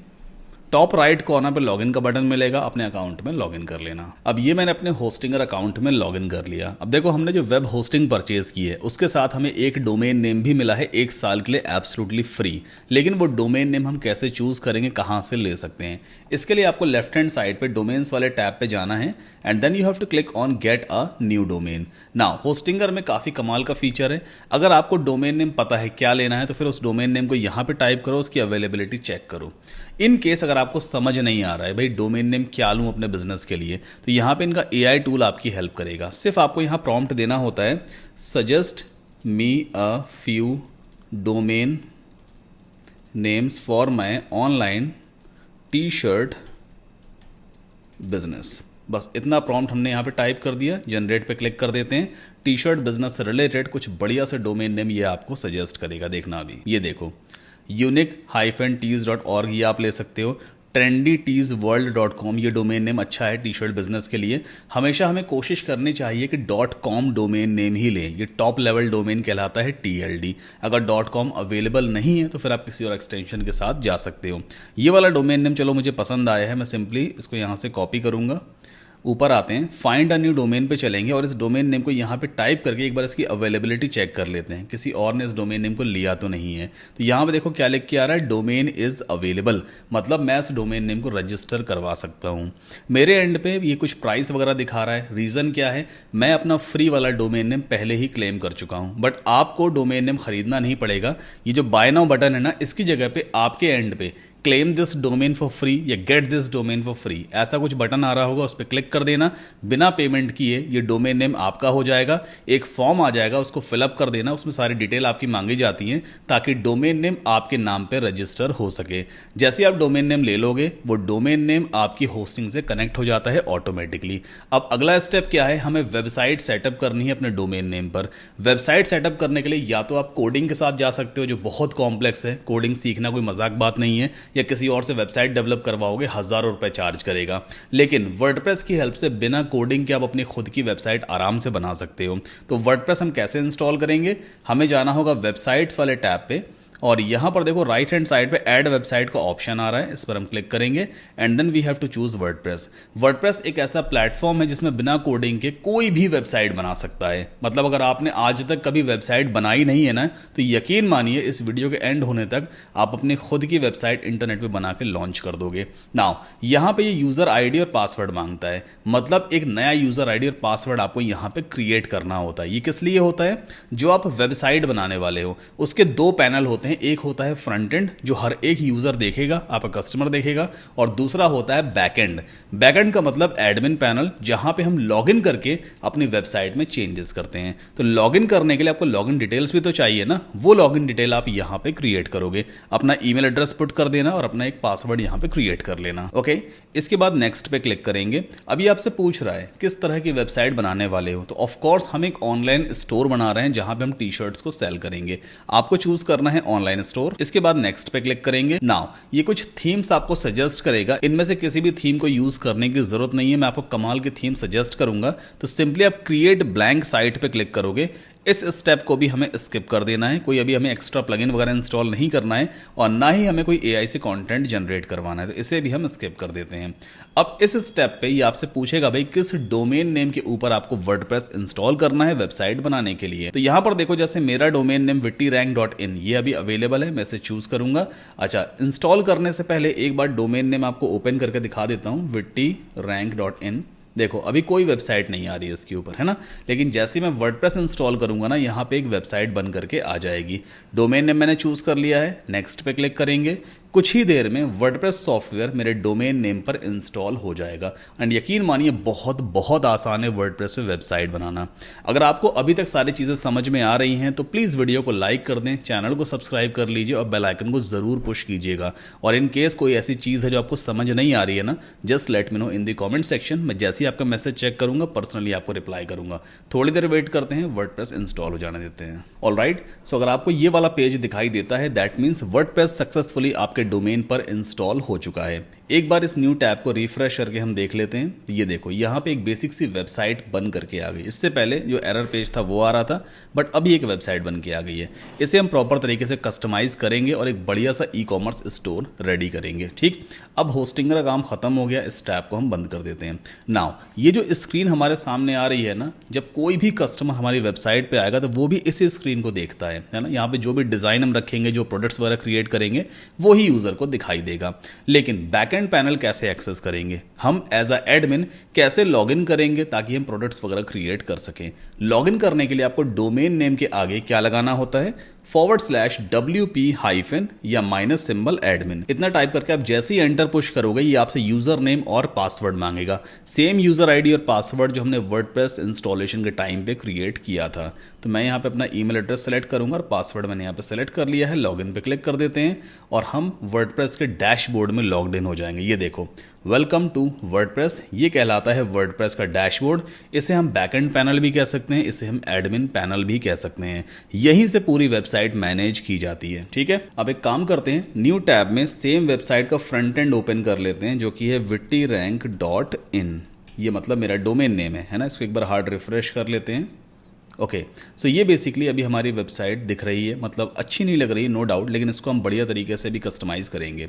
टॉप राइट कॉर्नर पे लॉगिन का बटन मिलेगा, अपने अकाउंट में लॉगिन कर लेना। अब ये मैंने अपने होस्टिंगर अकाउंट में लॉगिन कर लिया। अब देखो हमने जो वेब होस्टिंग परचेज की है उसके साथ हमें एक डोमेन नेम भी मिला है 1 साल के लिए एब्सोल्युटली फ्री। लेकिन वो डोमेन नेम हम कैसे चूज करेंगे, कहां से ले सकते हैं? इसके लिए आपको लेफ्ट हैंड साइड पे डोमेन्स वाले टैब पे जाना है and then you have to click on get a new domain. Now Hostinger में काफी कमाल का फीचर है। अगर आपको डोमेन नेम पता है क्या लेना है तो फिर उस डोमेन नेम को यहां पे टाइप करो, उसकी अवेलेबिलिटी चेक करो। इन केस अगर आपको समझ नहीं आ रहा है भाई डोमेन नेम क्या लूं अपने बिजनेस के लिए, तो यहां पे इनका AI टूल आपकी हेल्प करेगा। सिर्फ आपको यहां प्रॉम्प्ट देना होता है suggest me a few domain names for my online T shirt business, बस इतना प्रॉम्प्ट हमने यहाँ पे टाइप कर दिया, जनरेट पे क्लिक कर देते हैं। टी शर्ट बिजनेस से रिलेटेड कुछ बढ़िया से डोमेन नेम ये आपको सजेस्ट करेगा, देखना अभी। ये देखो unique-tees.org ये आप ले सकते हो। trendyteesworld.com ये डोमेन नेम अच्छा है टी शर्ट बिजनेस के लिए। हमेशा हमें कोशिश करनी चाहिए कि .com डोमेन नेम ही लें, ये टॉप लेवल डोमेन कहलाता है TLD। अगर .com अवेलेबल नहीं है तो फिर आप किसी और एक्सटेंशन के साथ जा सकते हो। ये वाला डोमेन नेम चलो मुझे पसंद आया है, मैं सिंपली इसको यहाँ से कॉपी करूँगा। ऊपर आते हैं, फाइंड अ न्यू डोमेन पे चलेंगे और इस डोमेन नेम को यहाँ पे टाइप करके एक बार इसकी अवेलेबिलिटी चेक कर लेते हैं, किसी और ने इस डोमेन नेम को लिया तो नहीं है। तो यहाँ पे देखो क्या लिख के आ रहा है, डोमेन इज अवेलेबल, मतलब मैं इस डोमेन नेम को रजिस्टर करवा सकता हूँ। मेरे एंड पे ये कुछ प्राइस वगैरह दिखा रहा है, रीज़न क्या है, मैं अपना फ्री वाला डोमेन नेम पहले ही क्लेम कर चुका हूँ। बट आपको डोमेन नेम खरीदना नहीं पड़ेगा, ये जो बाय नाउ बटन है ना, इसकी जगह पे आपके एंड पे claim this domain for free या get this domain for free ऐसा कुछ बटन आ रहा होगा, उस पर क्लिक कर देना। बिना पेमेंट किए ये डोमेन नेम आपका हो जाएगा। एक फॉर्म आ जाएगा, उसको फिलअप कर देना, उसमें सारी डिटेल आपकी मांगी जाती हैं ताकि डोमेन नेम आपके नाम पे रजिस्टर हो सके। जैसे आप डोमेन नेम ले लोगे, वो डोमेन नेम आपकी होस्टिंग से कनेक्ट हो जाता है ऑटोमेटिकली। अब अगला स्टेप क्या है, हमें वेबसाइट सेटअप करनी है अपने डोमेन नेम पर। वेबसाइट सेटअप करने के लिए या तो आप कोडिंग के साथ जा सकते हो, जो बहुत कॉम्प्लेक्स है, कोडिंग सीखना कोई मजाक बात नहीं है, या किसी और से वेबसाइट डेवलप करवाओगे हजारों रुपए चार्ज करेगा। लेकिन वर्डप्रेस की हेल्प से बिना कोडिंग के आप अपनी खुद की वेबसाइट आराम से बना सकते हो। तो वर्डप्रेस हम कैसे इंस्टॉल करेंगे, हमें जाना होगा वेबसाइट्स वाले टैब पे और यहां पर देखो राइट हैंड साइड पे ऐड वेबसाइट का ऑप्शन आ रहा है, इस पर हम क्लिक करेंगे and then we have to choose WordPress. WordPress एक ऐसा प्लेटफॉर्म है जिसमें बिना कोडिंग के कोई भी वेबसाइट बना सकता है। मतलब अगर आपने आज तक कभी वेबसाइट बनाई नहीं है ना, तो यकीन मानिए इस वीडियो के एंड होने तक आप अपनी खुद की वेबसाइट इंटरनेट पे बना के लॉन्च कर दोगे। नाउ यहां पे ये यूजर आईडी और पासवर्ड मांगता है, मतलब एक नया यूजर आईडी और पासवर्ड आपको यहां पे क्रिएट करना होता है। ये किस लिए होता है, जो आप वेबसाइट बनाने वाले हो उसके दो पैनल होते हैं, एक होता है फ्रंट एंड जो हर एक यूजर देखेगा, आपका कस्टमर देखेगा, और दूसरा होता है बैक एंड। बैक एंड का मतलब एडमिन पैनल, जहां पे हम लॉगिन करके अपनी वेबसाइट में चेंजेस करते हैं। तो लॉगिन करने के लिए आपको लॉगिन डिटेल्स भी तो चाहिए ना, वो लॉगिन डिटेल आप यहां पे क्रिएट करोगे। अपना ईमेल एड्रेस पुट कर देना और अपना एक पासवर्ड यहां पे क्रिएट कर लेना। ओके, इसके बाद नेक्स्ट पे क्लिक करेंगे। अभी आपसे पूछ रहा है किस तरह की वेबसाइट बनाने वाले हो, तो ऑफकोर्स हम एक ऑनलाइन स्टोर बना रहे हैं जहां पे हम टी शर्ट्स को सेल करेंगे। आपको चूज करना है ऑनलाइन स्टोर। इसके बाद नेक्स्ट पे क्लिक करेंगे। नाउ ये कुछ थीम्स आपको सजेस्ट करेगा, इनमें से किसी भी थीम को यूज करने की जरूरत नहीं है, मैं आपको कमाल की थीम सजेस्ट करूंगा। तो सिंपली आप क्रिएट ब्लैंक साइट पे क्लिक करोगे। इस स्टेप को भी हमें स्किप कर देना है, कोई अभी हमें एक्स्ट्रा प्लगइन वगैरह इंस्टॉल नहीं करना है और ना ही हमें कोई एआई से कंटेंट जनरेट करवाना है, तो इसे भी हम स्किप कर देते हैं। अब इस स्टेप पे ये आपसे पूछेगा भाई किस डोमेन नेम के ऊपर आपको वर्डप्रेस इंस्टॉल करना है वेबसाइट बनाने के लिए। तो यहां पर देखो जैसे मेरा डोमेन नेम wittyrank.in ये अभी अवेलेबल है, मैं इसे चूज करूंगा। अच्छा, इंस्टॉल करने से पहले एक बार डोमेन नेम आपको ओपन करके दिखा देता हूं, wittyrank.in। देखो अभी कोई वेबसाइट नहीं आ रही है इसके ऊपर, है ना, लेकिन जैसे मैं वर्डप्रेस इंस्टॉल करूंगा ना, यहां पे एक वेबसाइट बन करके आ जाएगी। डोमेन नेम मैंने चूज कर लिया है, नेक्स्ट पे क्लिक करेंगे। कुछ ही देर में वर्डप्रेस सॉफ्टवेयर मेरे डोमेन नेम पर इंस्टॉल हो जाएगा एंड यकीन मानिए बहुत बहुत आसान है वर्डप्रेस पे वेबसाइट बनाना। अगर आपको अभी तक सारी चीज़ें समझ में आ रही हैं तो प्लीज़ वीडियो को लाइक कर दें, चैनल को सब्सक्राइब कर लीजिए और बेल आइकन को ज़रूर पुश कीजिएगा। और इन केस कोई ऐसी चीज़ है जो आपको समझ नहीं आ रही है ना, just let me know in the comment section. मैं जैसे ही आपका मैसेज चेक करूंगा पर्सनली आपको रिप्लाई करूंगा। थोड़ी देर वेट करते हैं, वर्डप्रेस इंस्टॉल हो जाने देते हैं। ऑलराइट, सो अगर आपको ये वाला पेज दिखाई देता है दैट मीन्स वर्डप्रेस सक्सेसफुली आपके डोमेन पर इंस्टॉल हो चुका है। एक बार इस न्यू टैब को रिफ्रेश करके हम देख लेते हैं। ये देखो यहाँ पे एक बेसिक सी वेबसाइट बन करके आ गई। इससे पहले जो एरर पेज था वो आ रहा था, बट अभी एक वेबसाइट बन के आ गई है। इसे हम प्रॉपर तरीके से कस्टमाइज करेंगे और एक बढ़िया सा ई कॉमर्स स्टोर रेडी करेंगे। ठीक, अब होस्टिंग का काम खत्म हो गया, इस टैब को हम बंद कर देते हैं। नाउ ये जो स्क्रीन हमारे सामने आ रही है ना, जब कोई भी कस्टमर हमारी वेबसाइट पे आएगा तो वो भी इसी स्क्रीन को देखता है ना। यहाँ पे जो भी डिजाइन हम रखेंगे, जो प्रोडक्ट्स वगैरह क्रिएट करेंगे, वो ही यूजर को दिखाई देगा। लेकिन बैकएंड पैनल कैसे एक्सेस करेंगे, हम एज अ एडमिन कैसे लॉगिन करेंगे ताकि हम प्रोडक्ट्स वगैरह क्रिएट कर सकें। लॉगिन करने के लिए आपको डोमेन नेम के आगे क्या लगाना होता है, /WP हाइफन या माइनस सिंबल एडमिन। इतना टाइप करके आप जैसे ही एंटर पुश करोगे ये आपसे यूजर नेम और पासवर्ड मांगेगा, सेम यूजर आईडी और पासवर्ड जो हमने वर्डप्रेस इंस्टॉलेशन के टाइम पे क्रिएट किया था। तो मैं यहाँ पे अपना ईमेल एड्रेस सेलेक्ट करूंगा और पासवर्ड मैंने यहाँ पे सेलेक्ट कर लिया है। लॉगिन पे क्लिक कर देते हैं और हम वर्डप्रेस के डैशबोर्ड में लॉग्ड इन हो जाएंगे। ये देखो, वेलकम टू वर्डप्रेस, ये कहलाता है वर्डप्रेस का डैशबोर्ड। इसे हम बैकएंड पैनल भी कह सकते हैं, इसे हम एडमिन पैनल भी कह सकते हैं। यहीं से पूरी वेबसाइट मैनेज की जाती है। ठीक है, अब एक काम करते हैं, न्यू टैब में सेम वेबसाइट का फ्रंट एंड ओपन कर लेते हैं जो कि है wittyrank.in। ये मतलब मेरा डोमेन नेम है ना। इसको एक बार हार्ड रिफ्रेश कर लेते हैं। ओके, सो ये बेसिकली अभी हमारी वेबसाइट दिख रही है, मतलब अच्छी नहीं लग रही है नो डाउट, लेकिन इसको हम बढ़िया तरीके से भी कस्टमाइज करेंगे।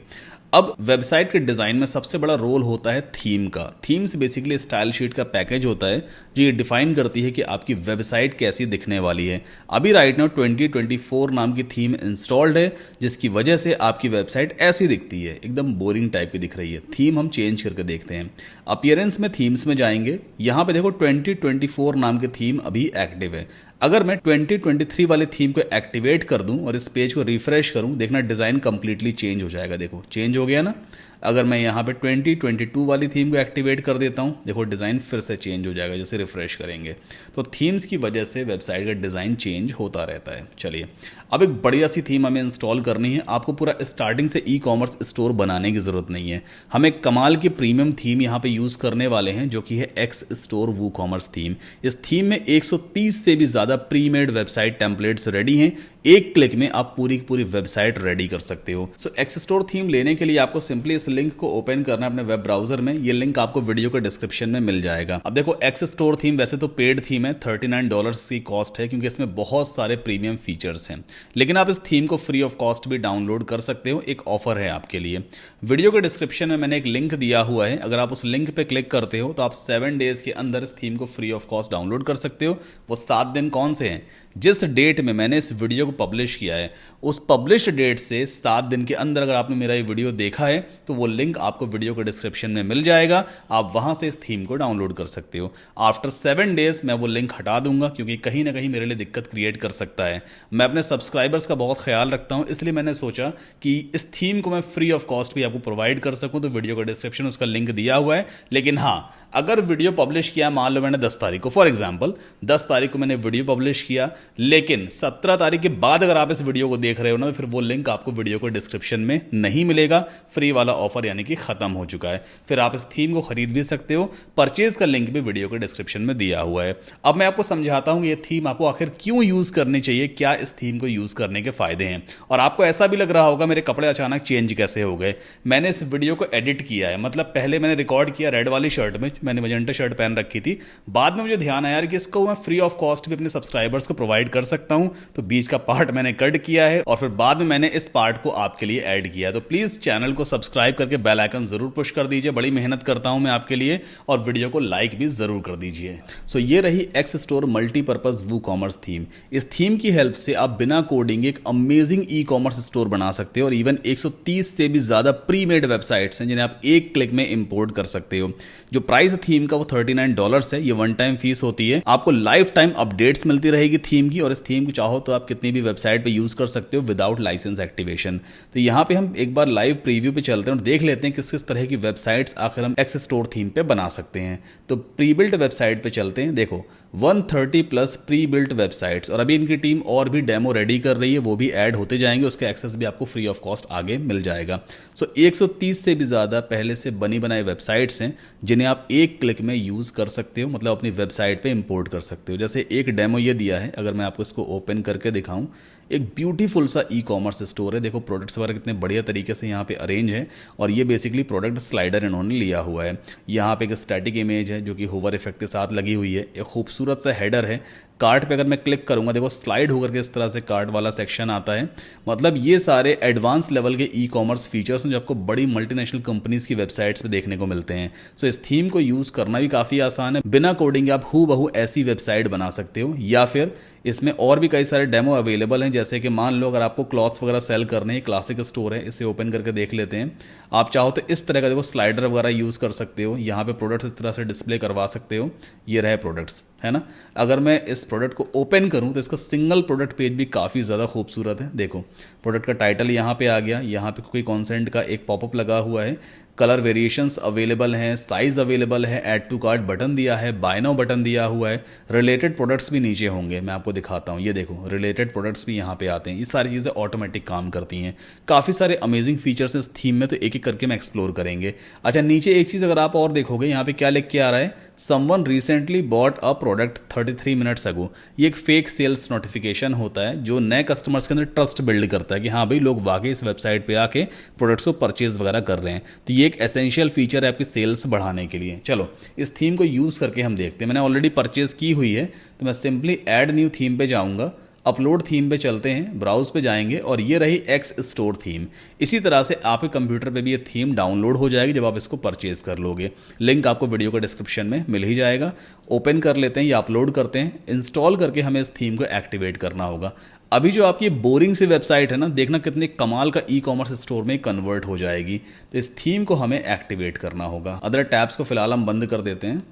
अब वेबसाइट के डिज़ाइन में सबसे बड़ा रोल होता है थीम का। थीम्स बेसिकली स्टाइल शीट का पैकेज होता है जो ये डिफाइन करती है कि आपकी वेबसाइट कैसी दिखने वाली है। अभी राइट नाउ 2024 नाम की थीम इंस्टॉल्ड है, जिसकी वजह से आपकी वेबसाइट ऐसी दिखती है, एकदम बोरिंग टाइप की दिख रही है। थीम हम चेंज करके देखते हैं। अपीयरेंस में थीम्स में जाएंगे, यहाँ पे देखो 2024 नाम की थीम अभी एक्टिव है। अगर मैं 2023 वाले थीम को एक्टिवेट कर दूं और इस पेज को रिफ्रेश करूं, देखना डिज़ाइन कंप्लीटली चेंज हो जाएगा। देखो चेंज हो गया ना। अगर मैं यहाँ पे 2022 वाली थीम को एक्टिवेट कर देता हूँ, देखो डिज़ाइन फिर से चेंज हो जाएगा जैसे रिफ्रेश करेंगे। तो थीम्स की वजह से वेबसाइट का डिज़ाइन चेंज होता रहता है। चलिए, अब एक बढ़िया सी थीम हमें इंस्टॉल करनी है। आपको पूरा स्टार्टिंग से ई कॉमर्स स्टोर बनाने की ज़रूरत नहीं है। हम एक कमाल की प्रीमियम थीम यहाँ पे यूज़ करने वाले हैं जो कि है एक्स स्टोर वू कॉमर्स थीम। इस थीम में 130 से भी ज़्यादा pre made website templates ready हैं। एक क्लिक में आप पूरी की पूरी वेबसाइट रेडी कर सकते हो। सो एक्स स्टोर थीम लेने के लिए आपको सिंपली इस लिंक को ओपन करना है अपने वेब ब्राउजर में। ये लिंक आपको वीडियो के डिस्क्रिप्शन में मिल जाएगा। अब देखो, एक्स स्टोर थीम वैसे तो पेड थीम है, $39 की कॉस्ट है क्योंकि इसमें बहुत सारे प्रीमियम फीचर्स हैं, लेकिन आप इस थीम को फ्री ऑफ कॉस्ट भी डाउनलोड कर सकते हो। एक ऑफर है आपके लिए। वीडियो के डिस्क्रिप्शन में मैंने एक लिंक दिया हुआ है, अगर आप उस लिंक पे क्लिक करते हो तो आप 7 डेज के अंदर इस थीम को फ्री ऑफ कॉस्ट डाउनलोड कर सकते हो। वो 7 दिन कौन से हैं? जिस डेट में मैंने इस वीडियो को पब्लिश किया है उस पब्लिश डेट से 7 दिन के अंदर अगर आपने मेरा ये वीडियो देखा है तो वो लिंक आपको वीडियो के डिस्क्रिप्शन में मिल जाएगा। आप वहां से इस थीम को डाउनलोड कर सकते हो। आफ्टर 7 डेज मैं वो लिंक हटा दूंगा क्योंकि कहीं ना कहीं मेरे लिए दिक्कत क्रिएट कर सकता है। मैं अपने सब्सक्राइबर्स का बहुत ख्याल रखता हूं, इसलिए मैंने सोचा कि इस थीम को मैं फ्री ऑफ कॉस्ट भी आपको प्रोवाइड कर सकूं। तो वीडियो का डिस्क्रिप्शन उसका लिंक दिया हुआ है। लेकिन हाँ, अगर वीडियो पब्लिश किया, मान लो मैंने 10 तारीख को, फॉर एग्जाम्पल 10 तारीख को मैंने वीडियो पब्लिश किया, लेकिन 17 तारीख के बाद अगर आप इस वीडियो को देख रहे हो ना, तो फिर वो लिंक आपको वीडियो को डिस्क्रिप्शन में नहीं मिलेगा। फ्री वाला ऑफर यानी कि खत्म हो चुका है। फिर आप इस थीम को खरीद भी सकते हो। परचेज का लिंक भी वीडियो के डिस्क्रिप्शन में दिया हुआ है। अब मैं आपको समझाता हूं ये थीम आपको आखिर क्यों यूज करनी चाहिए, क्या इस थीम को यूज करने के फायदे हैं। और आपको ऐसा भी लग रहा होगा मेरे कपड़े अचानक चेंज कैसे हो गए। मैंने इस वीडियो को एडिट किया है, मतलब पहले मैंने रिकॉर्ड किया रेड वाली शर्ट में, मैंने मजेंटा शर्ट पहन रखी थी। बाद में मुझे ध्यान आया कि इसको मैं फ्री ऑफ कॉस्ट भी अपने सब्सक्राइबर्स को प्रोवाइड कर सकता हूं, तो बीच का पार्ट मैंने कट किया है और फिर बाद में मैंने इस पार्ट को आपके लिए ऐड किया। तो प्लीज चैनल को सब्सक्राइब करके बेल आइकन जरूर पुश कर दीजिए। बड़ी मेहनत करता हूं मैं आपके लिए, और वीडियो को लाइक भी जरूर कर दीजिए। सो ये रही एक्स स्टोर मल्टीपर्पज वू कॉमर्स थीम। इस थीम की हेल्प से आप बिना कोडिंग एक अमेजिंग ई कॉमर्स स्टोर बना सकते हो और इवन 130 से भी ज्यादा प्री मेड वेबसाइट्स हैं जिन्हें आप एक क्लिक में इंपोर्ट कर सकते हो। जो प्राइस थीम का वो $39 है। ये वन टाइम फीस होती है। आपको लाइफ टाइम अपडेट्स मिलती रहेगी थीम की, और इस थीम को चाहो तो आप कितनी भी वेबसाइट पे यूज कर सकते हो विदाउट लाइसेंस एक्टिवेशन। तो यहाँ पे हम एक बार लाइव प्रीव्यू पे चलते हैं और देख लेते हैं किस किस तरह की वेबसाइट्स आखिर हम एक्स स्टोर थीम पे बना सकते हैं। तो प्री बिल्ट वेबसाइट पे चलते हैं। देखो 130 प्लस प्री बिल्ट वेबसाइट्स, और अभी इनकी टीम और भी डेमो रेडी कर रही है, वो भी ऐड होते जाएंगे। उसके एक्सेस भी आपको फ्री ऑफ कॉस्ट आगे मिल जाएगा। सो 130 से भी ज़्यादा पहले से बनी बनाई वेबसाइट्स हैं जिन्हें आप एक क्लिक में यूज़ कर सकते हो, मतलब अपनी वेबसाइट पे इंपोर्ट कर सकते हो। जैसे एक डेमो ये दिया है, अगर मैं आपको इसको ओपन करके दिखाऊं, एक ब्यूटीफुल सा ई कॉमर्स स्टोर है। देखो प्रोडक्ट्स वगैरह कितने बढ़िया तरीके से यहाँ पे अरेंज है, और ये बेसिकली प्रोडक्ट स्लाइडर इन्होंने लिया हुआ है। यहाँ पे एक स्टैटिक इमेज है जो कि होवर इफेक्ट के साथ लगी हुई है। एक खूबसूरत सा हेडर है। कार्ट पे अगर मैं क्लिक करूंगा, देखो स्लाइड होकर के इस तरह से कार्ट वाला सेक्शन आता है। मतलब ये सारे एडवांस लेवल के ई कॉमर्स फीचर्स हैं जो आपको बड़ी मल्टीनेशनल कंपनीज की वेबसाइट्स पे देखने को मिलते हैं। सो इस थीम को यूज़ करना भी काफ़ी आसान है। बिना कोडिंग आप हूबहू ऐसी वेबसाइट बना सकते हो, या फिर इसमें और भी कई सारे डेमो अवेलेबल हैं, जैसे कि मान लो अगर आपको क्लॉथ्स वगैरह सेल करने हैं, क्लासिक स्टोर है, इसे ओपन करके देख लेते हैं। आप चाहो तो इस तरह का देखो स्लाइडर वगैरह यूज़ कर सकते हो, यहाँ पे प्रोडक्ट्स इस तरह से डिस्प्ले करवा सकते हो। ये रहे प्रोडक्ट्स, है ना। अगर मैं इस प्रोडक्ट को ओपन करूँ तो इसका सिंगल प्रोडक्ट पेज भी काफ़ी ज़्यादा खूबसूरत है। देखो प्रोडक्ट का टाइटल यहाँ पे आ गया, यहाँ पे कोई कॉन्सेंट का एक पॉपअप लगा हुआ है, कलर वेरिएशंस अवेलेबल हैं, साइज अवेलेबल है, ऐड टू कार्ट बटन दिया है, बाय नाउ बटन दिया हुआ है, रिलेटेड प्रोडक्ट्स भी नीचे होंगे, मैं आपको दिखाता हूँ। ये देखो रिलेटेड प्रोडक्ट्स भी यहाँ पे आते हैं। ये सारी चीज़ें ऑटोमेटिक काम करती हैं। काफ़ी सारे अमेजिंग फीचर्स हैं इस थीम में, तो एक एक करके मैं एक्सप्लोर करेंगे। अच्छा, नीचे एक चीज़ अगर आप और देखोगे, यहाँ पे क्या लिख के आ रहा है, someone recently bought a product 33 minutes ago. ये एक फेक सेल्स नोटिफिकेशन होता है जो नए कस्टमर्स के अंदर ट्रस्ट बिल्ड करता है कि हाँ भाई लोग वाकई इस वेबसाइट पे आके प्रोडक्ट्स को परचेज वगैरह कर रहे हैं। तो ये एक एसेंशियल फीचर है आपकी सेल्स बढ़ाने के लिए। चलो इस थीम को यूज़ करके हम देखते हैं। मैंने ऑलरेडी परचेज की हुई है, तो मैं सिंपली ऐड न्यू थीम पे जाऊँगा, अपलोड थीम पे चलते हैं, ब्राउज पे जाएंगे और ये रही एक्स स्टोर थीम। इसी तरह से आपके कंप्यूटर पे भी ये थीम डाउनलोड हो जाएगी जब आप इसको परचेज कर लोगे। लिंक आपको वीडियो के डिस्क्रिप्शन में मिल ही जाएगा। ओपन कर लेते हैं या अपलोड करते हैं, इंस्टॉल करके हमें इस थीम को एक्टिवेट करना होगा। अभी जो आपकी बोरिंग सी वेबसाइट है ना, देखना कितने कमाल का ई कॉमर्स स्टोर में कन्वर्ट हो जाएगी। तो इस थीम को हमें एक्टिवेट करना होगा। अदर टैब्स को फिलहाल हम बंद कर देते हैं।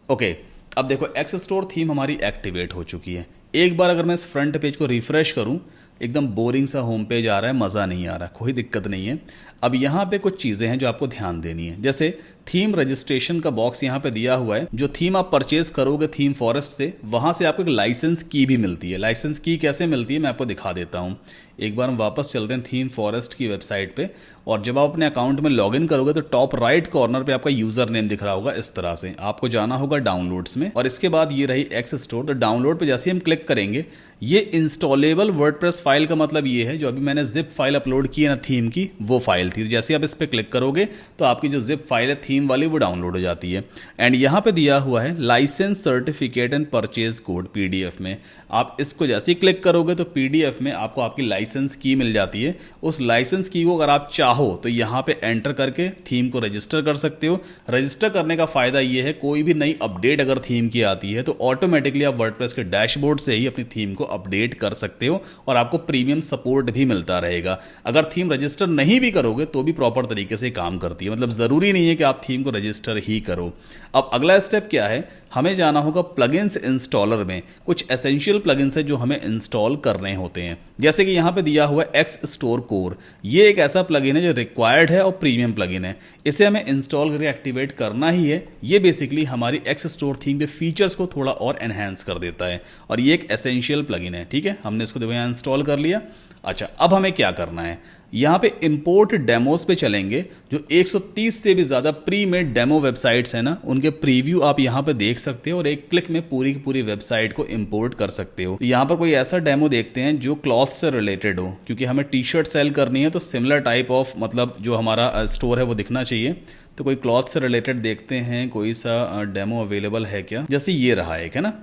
ओके, अब देखो एक्स स्टोर थीम हमारी एक्टिवेट हो चुकी है। एक बार अगर मैं इस फ्रंट पेज को रिफ्रेश करूं, एकदम बोरिंग सा होम पेज आ रहा है, मज़ा नहीं आ रहा, कोई दिक्कत नहीं है। अब यहाँ पे कुछ चीज़ें हैं जो आपको ध्यान देनी है, जैसे थीम रजिस्ट्रेशन का बॉक्स यहाँ पे दिया हुआ है। जो थीम आप परचेज करोगे थीम फॉरेस्ट से, वहाँ से आपको एक लाइसेंस की भी मिलती है। लाइसेंस की कैसे मिलती है मैं आपको दिखा देता हूँ। एक बार हम वापस चलते हैं थीम फॉरेस्ट की वेबसाइट पे, और जब आप अपने अकाउंट में लॉगिन करोगे तो टॉप राइट कॉर्नर पे आपका यूजर नेम दिख रहा होगा। इस तरह से आपको जाना होगा डाउनलोड्स में, और इसके बाद ये रही एक्स स्टोर। तो डाउनलोड पे जैसे हम क्लिक करेंगे, ये इंस्टॉलेबल वर्डप्रेस फाइल का मतलब ये है, जो अभी मैंने जिप फाइल अपलोड की है ना थीम की, वो फाइल थी। जैसे आप इस पे क्लिक करोगे तो आपकी जो जिप फाइल है थीम वाली, वो डाउनलोड हो जाती है। एंड यहाँ पे दिया हुआ है licence certificate and purchase code PDF में। आप इसको जैसे ही क्लिक करोगे तो पीडीएफ में आपको आपकी लाइसेंस की मिल जाती है। उस लाइसेंस की को अगर आप चाहो तो यहाँ पे एंटर करके थीम को रजिस्टर कर सकते हो। रजिस्टर करने का फायदा ये है, कोई भी नई अपडेट अगर थीम की आती है तो ऑटोमेटिकली आप वर्डप्रेस के डैशबोर्ड से ही अपनी थीम को अपडेट कर सकते हो, और आपको प्रीमियम सपोर्ट भी मिलता रहेगा। अगर थीम रजिस्टर नहीं भी करोगे तो भी प्रॉपर तरीके से काम करती है, मतलब जरूरी नहीं है कि आप थीम को रजिस्टर ही करो। अब अगला स्टेप क्या है, हमें जाना होगा प्लगइन्स इंस्टॉलर में। कुछ एसेंशियल प्लगइन्स है जो हमें इंस्टॉल करने होते हैं, जैसे कि यहाँ पे दिया हुआ है एक्स स्टोर कोर। ये एक ऐसा प्लगइन है जो रिक्वायर्ड है और प्रीमियम प्लगइन है। इसे हमें इंस्टॉल करके एक्टिवेट करना ही है। ये बेसिकली हमारी एक्स स्टोर थीम के फीचर्स को थोड़ा और एनहेंस कर देता है, और ये एक एसेंशियल प्लगइन है। ठीक है, हमने इसको देखो यहाँ इंस्टॉल कर लिया। अच्छा, अब हमें क्या करना है, यहाँ पे इंपोर्ट डेमोस पे चलेंगे। जो 130 से भी ज़्यादा प्री मेड डेमो वेबसाइट्स हैं ना, उनके प्रीव्यू आप यहाँ पे देख सकते हो और एक क्लिक में पूरी की पूरी वेबसाइट को इंपोर्ट कर सकते हो। यहाँ पर कोई ऐसा डेमो देखते हैं जो क्लॉथ से रिलेटेड हो, क्योंकि हमें टी शर्ट सेल करनी है तो सिमिलर टाइप ऑफ मतलब जो हमारा स्टोर है वो दिखना चाहिए। तो कोई क्लॉथ से रिलेटेड देखते हैं, कोई सा डेमो अवेलेबल है क्या। जैसे ये रहा एक, है ना,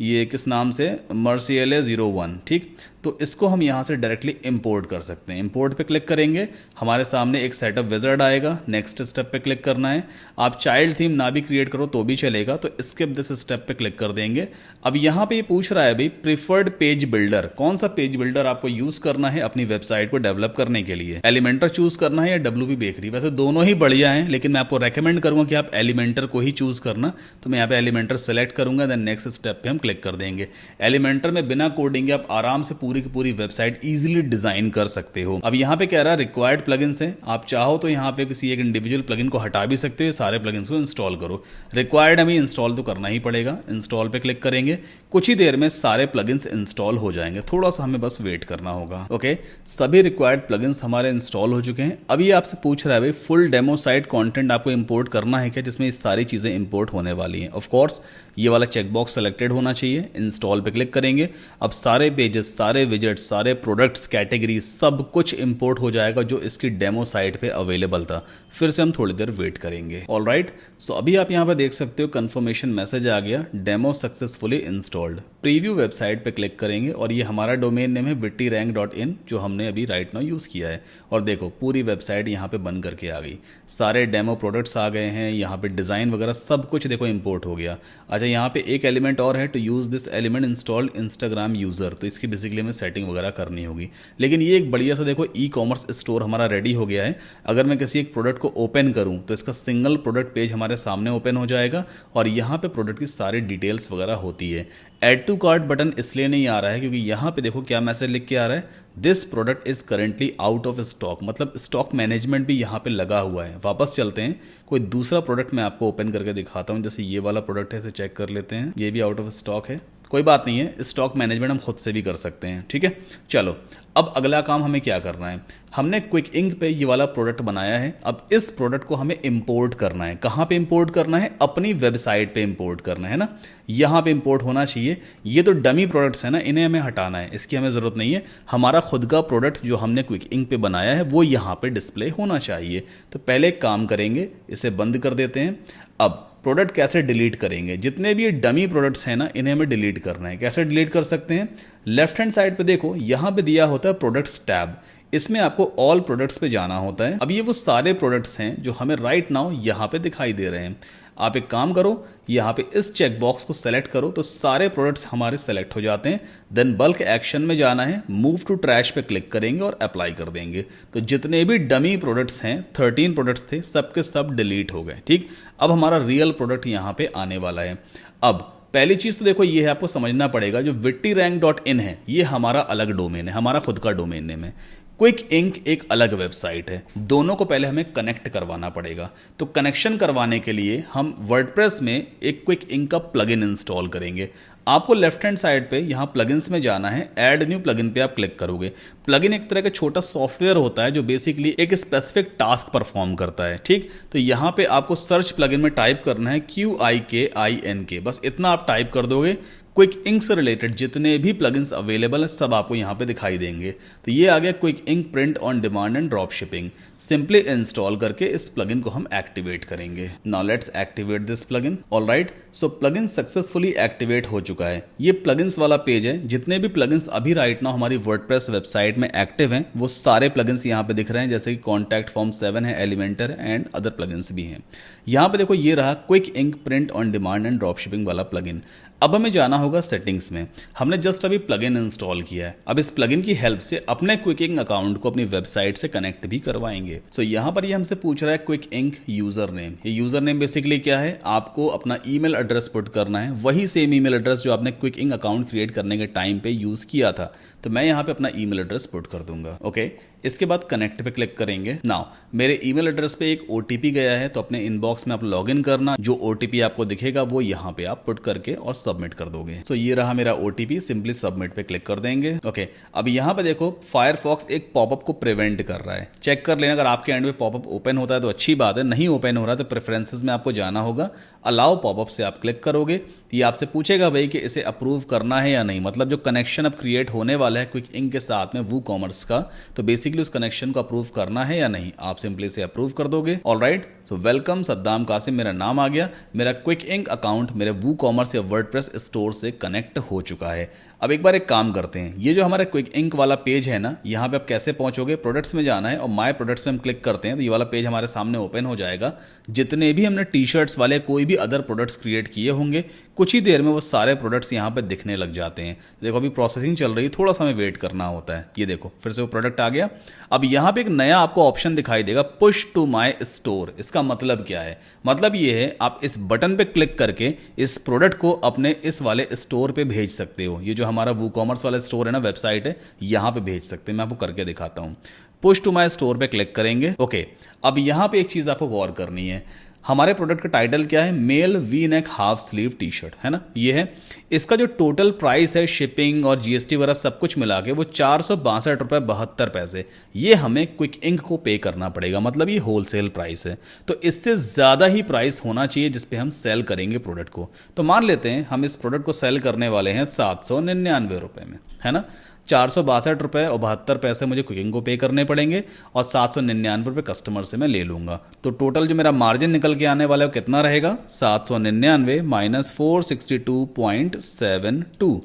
ये किस नाम से, मर्सियले 01। ठीक, तो इसको हम यहाँ से डायरेक्टली इंपोर्ट कर सकते हैं। इंपोर्ट पे क्लिक करेंगे, हमारे सामने एक सेटअप विजार्ड आएगा। नेक्स्ट स्टेप पे क्लिक करना है। आप चाइल्ड थीम ना भी क्रिएट करो तो भी चलेगा, तो स्किप दिस स्टेप पे क्लिक कर देंगे। अब यहाँ पे ये पूछ रहा है भाई प्रिफर्ड पेज बिल्डर, कौन सा पेज बिल्डर आपको यूज करना है अपनी वेबसाइट को डेवलप करने के लिए। एलिमेंटर चूज करना है या WP बेकरी, वैसे दोनों ही बढ़िया हैं, लेकिन मैं आपको रेकमेंड करूंगा कि आप एलिमेंटर को ही चूज करना। तो मैं यहाँ पे एलिमेंटर सेलेक्ट करूंगा, देन नेक्स्ट स्टेप पे हम क्लिक कर देंगे। एलिमेंटर में बिना कोडिंग आप आराम से पूरी की पूरी वेबसाइट इजीली डिजाइन कर सकते हो। अब यहाँ पे कह रहा है रिक्वायर्ड प्लगइन्स हैं, आप चाहो तो यहाँ पे किसी एक इंडिविजुअल प्लगइन को हटा भी सकते हो, सारे प्लगइन्स को इंस्टॉल करो। रिक्वायर्ड हमें इंस्टॉल तो करना ही पड़ेगा। इंस्टॉल पे क्लिक करेंगे, कुछ ही देर में सारे प्लगइन्स इंस्टॉल हो जाएंगे, थोड़ा सा हमें बस वेट करना होगा। ओके, सभी रिक्वायर्ड प्लगइन्स हमारे इंस्टॉल हो चुके हैं। अभी आपसे पूछ रहा है भाई फुल डेमो साइट कंटेंट आपको इंपोर्ट करना है क्या, जिसमें ये सारी चीजें इंपोर्ट होने वाली हैं। ऑफ कोर्स ये वाला चेकबॉक्स सेलेक्टेड होना चाहिए। इंस्टॉल पे क्लिक करेंगे, अब सारे पेजेस सारे सारे विजेट्स, सारे प्रोडक्ट्स, कैटेगरी सब कुछ इंपोर्ट हो जाएगा जो इसकी डेमो साइट पे अवेलेबल था। फिर से हम थोड़ी देर वेट करेंगे। ऑलराइट, सो अभी आप यहाँ पे देख सकते हो कंफर्मेशन मैसेज आ गया, demo successfully installed. Preview website पे क्लिक करेंगे और ये हमारा डोमेन नेम है wittyrank.in जो हमने अभी राइट नाउ यूज़ किया है। और देखो पूरी वेबसाइट यहाँ पे बन करके आ गई, सारे डेमो प्रोडक्ट्स आ गए हैं, यहाँ पे डिज़ाइन वगैरह सब कुछ देखो इंपोर्ट हो गया। अच्छा, यहाँ पे एक एलिमेंट और है, to use this element installed Instagram user, तो इसकी बेसिकली हमें सेटिंग वगैरह करनी होगी। लेकिन ये एक बढ़िया सा देखो ई कॉमर्स स्टोर हमारा रेडी हो गया है। अगर मैं किसी एक प्रोडक्ट को ओपन करूँ तो इसका सिंगल प्रोडक्ट पेज हमारे सामने ओपन हो जाएगा और यहाँ पे प्रोडक्ट की सारी डिटेल्स वगैरह होती है। ऐड टू कार्ट बटन इसलिए नहीं आ रहा है क्योंकि यहाँ पे देखो क्या मैसेज लिख के आ रहा है, this product is currently out of stock, मतलब स्टॉक मैनेजमेंट भी यहाँ पे लगा हुआ है। वापस चलते हैं, कोई दूसरा प्रोडक्ट मैं आपको ओपन करके दिखाता हूँ। जैसे ये वाला प्रोडक्ट है, इसे चेक कर लेते हैं, ये भी आउट ऑफ स्टॉक है। कोई बात नहीं है, स्टॉक मैनेजमेंट हम खुद से भी कर सकते हैं, ठीक है। चलो अब अगला काम हमें क्या करना है, हमने क्विक इंक पे ये वाला प्रोडक्ट बनाया है। अब इस प्रोडक्ट को हमें इंपोर्ट करना है। कहाँ पे इंपोर्ट करना है? अपनी वेबसाइट पे इंपोर्ट करना है ना, यहाँ पे इंपोर्ट होना चाहिए। ये तो डमी प्रोडक्ट्स है ना, इन्हें हमें हटाना है, इसकी हमें ज़रूरत नहीं है। हमारा खुद का प्रोडक्ट जो हमने क्विक इंक पे बनाया है वो यहाँ पे डिस्प्ले होना चाहिए। तो पहले एक काम करेंगे, इसे बंद कर देते हैं। अब प्रोडक्ट कैसे डिलीट करेंगे? जितने भी ये डमी प्रोडक्ट्स हैं ना, इन्हें हमें डिलीट करना है। कैसे डिलीट कर सकते हैं? लेफ्ट हैंड साइड पे देखो, यहाँ पे दिया होता है प्रोडक्ट्स टैब, इसमें आपको ऑल प्रोडक्ट्स पे जाना होता है। अब ये वो सारे प्रोडक्ट्स हैं जो हमें राइट नाउ यहाँ पे दिखाई दे रहे हैं। आप एक काम करो, यहाँ पे इस चेक बॉक्स को सेलेक्ट करो तो सारे प्रोडक्ट्स हमारे सेलेक्ट हो जाते हैं। देन बल्क एक्शन में जाना है, मूव टू ट्रैश पे क्लिक करेंगे और अप्लाई कर देंगे। तो जितने भी डमी प्रोडक्ट्स हैं, 13 प्रोडक्ट्स थे, सबके सब डिलीट हो गए। ठीक, अब हमारा रियल प्रोडक्ट यहाँ पे आने वाला है। अब पहली चीज तो देखो ये है, आपको समझना पड़ेगा, जो wittyrank.in है ये हमारा अलग डोमेन है, हमारा खुद का डोमेन नेम है। क्विक इंक एक अलग वेबसाइट है, दोनों को पहले हमें कनेक्ट करवाना पड़ेगा। तो कनेक्शन करवाने के लिए हम वर्डप्रेस में एक क्विक इंक का प्लगइन इंस्टॉल करेंगे। आपको लेफ्ट हैंड साइड पे यहाँ प्लगइन्स में जाना है, ऐड न्यू प्लगइन पे आप क्लिक करोगे। प्लगइन एक तरह का छोटा सॉफ्टवेयर होता है जो बेसिकली एक स्पेसिफिक टास्क परफॉर्म करता है। ठीक, तो यहाँ पे आपको सर्च प्लगइन में टाइप करना है QIKINK, बस इतना आप टाइप कर दोगे। क्विक इंक से रिलेटेड जितने भी प्लगइन्स अवेलेबल हैं सब आपको यहाँ पे दिखाई देंगे। तो ये आ गया Qikink print on demand and drop shipping. Simply install करके इस प्लगइन को हम एक्टिवेट करेंगे। Now let's activate this plugin. Alright, so plugin successfully activate हो चुका है। ये प्लगइन्स वाला पेज है, जितने भी प्लगइन्स अभी राइट नाउ हमारी वर्डप्रेस वेबसाइट में एक्टिव हैं वो सारे प्लगइन्स यहाँ पे दिख रहे हैं, जैसे कि कॉन्टैक्ट फॉर्म 7 है, एलिमेंटर एंड अदर प्लगइन्स भी हैं। यहाँ पे देखो ये रहा Qikink print on demand and drop shipping वाला प्लगइन। अब हमें जाना होगा सेटिंग्स में। हमने जस्ट अभी प्लगइन इंस्टॉल किया है, अब इस प्लगइन की हेल्प से अपने क्विक इंक अकाउंट को अपनी वेबसाइट से कनेक्ट भी करवाएंगे। सो यहाँ पर ये हमसे पूछ रहा है क्विक इंक यूजर नेम। ये यूजर नेम बेसिकली क्या है, आपको अपना ईमेल एड्रेस पुट करना है, वही सेम ईमेल एड्रेस जो आपने क्विक इंक अकाउंट क्रिएट करने के टाइम पे यूज किया था। तो मैं यहाँ पे अपना ईमेल एड्रेस पुट कर दूंगा। ओके, इसके बाद कनेक्ट पे क्लिक करेंगे। नाउ मेरे ईमेल एड्रेस पे एक ओटीपी गया है, तो अपने इनबॉक्स में आप लॉग इन करना, जो ओटीपी आपको दिखेगा वो यहाँ पे आप पुट करके और सबमिट कर दोगे। तो ये रहा मेरा ओटीपी, सिंपली सबमिट पे क्लिक कर देंगे। ओके, अब यहाँ पे देखो फायरफॉक्स एक पॉपअप को प्रिवेंट कर रहा है, चेक कर लेना। अगर आपके एंड में पॉपअप ओपन होता है तो अच्छी बात है, नहीं ओपन हो रहा तो प्रेफरेंसेस में आपको जाना होगा, अलाउ पॉपअप से आप क्लिक करोगे। ये आपसे पूछेगा भाई कि इसे अप्रूव करना है या नहीं, मतलब जो कनेक्शन अब क्रिएट होने वाला है क्विक इंक के साथ में वो कॉमर्स का, तो बेसिकली उस कनेक्शन को अप्रूव करना है या नहीं, आप सिंपली से अप्रूव कर दोगे। Alright, so welcome Saddam Kasim मेरा नाम आ गया, मेरा क्विक इंक अकाउंट मेरे वू कॉमर्स या वर्डप्रेस स्टोर से कनेक्ट हो चुका है। अब एक बार एक काम करते हैं, ये जो हमारा क्विक इंक वाला पेज है ना, यहाँ पे आप कैसे पहुंचोगे, प्रोडक्ट्स में जाना है और माय प्रोडक्ट्स में हम क्लिक करते हैं तो ये वाला पेज हमारे सामने ओपन हो जाएगा। जितने भी हमने टी शर्ट्स वाले कोई भी अदर प्रोडक्ट्स क्रिएट किए होंगे, कुछ ही देर में वो सारे प्रोडक्ट्स यहाँ पे दिखने लग जाते हैं। देखो अभी प्रोसेसिंग चल रही है, थोड़ा सा हमें वेट करना होता है। ये देखो फिर से वो प्रोडक्ट आ गया। अब यहाँ पे एक नया आपको ऑप्शन दिखाई देगा, पुश टू माय स्टोर। इसका मतलब क्या है, मतलब ये है आप इस बटन पे क्लिक करके इस प्रोडक्ट को अपने इस वाले स्टोर पे भेज सकते हो। ये जो हमारा वू कॉमर्स वाला स्टोर है ना, वेबसाइट है, यहाँ पे भेज सकते हैं। मैं आपको करके दिखाता हूँ। पुश टू माय स्टोर पे क्लिक करेंगे। ओके, अब यहाँ पे एक चीज आपको गौर करनी है, हमारे प्रोडक्ट का टाइटल क्या है, male V neck half sleeve T shirt, है ना, ये है। इसका जो टोटल प्राइस है शिपिंग और जीएसटी वगैरह सब कुछ मिला के वो 462 रुपये 72 पैसे, ये हमें क्विक इंक को पे करना पड़ेगा, मतलब ये होलसेल प्राइस है। तो इससे ज़्यादा ही प्राइस होना चाहिए जिस पे हम सेल करेंगे प्रोडक्ट को। तो मान लेते हैं हम इस प्रोडक्ट को सेल करने वाले हैं 799 रुपये में। है ना। 462 रुपये और 72 पैसे मुझे कुकिंग को पे करने पड़ेंगे और 799 रुपये कस्टमर से मैं ले लूँगा। तो टोटल जो मेरा मार्जिन निकल के आने वाला है वो कितना रहेगा, 799 माइनस 462.72,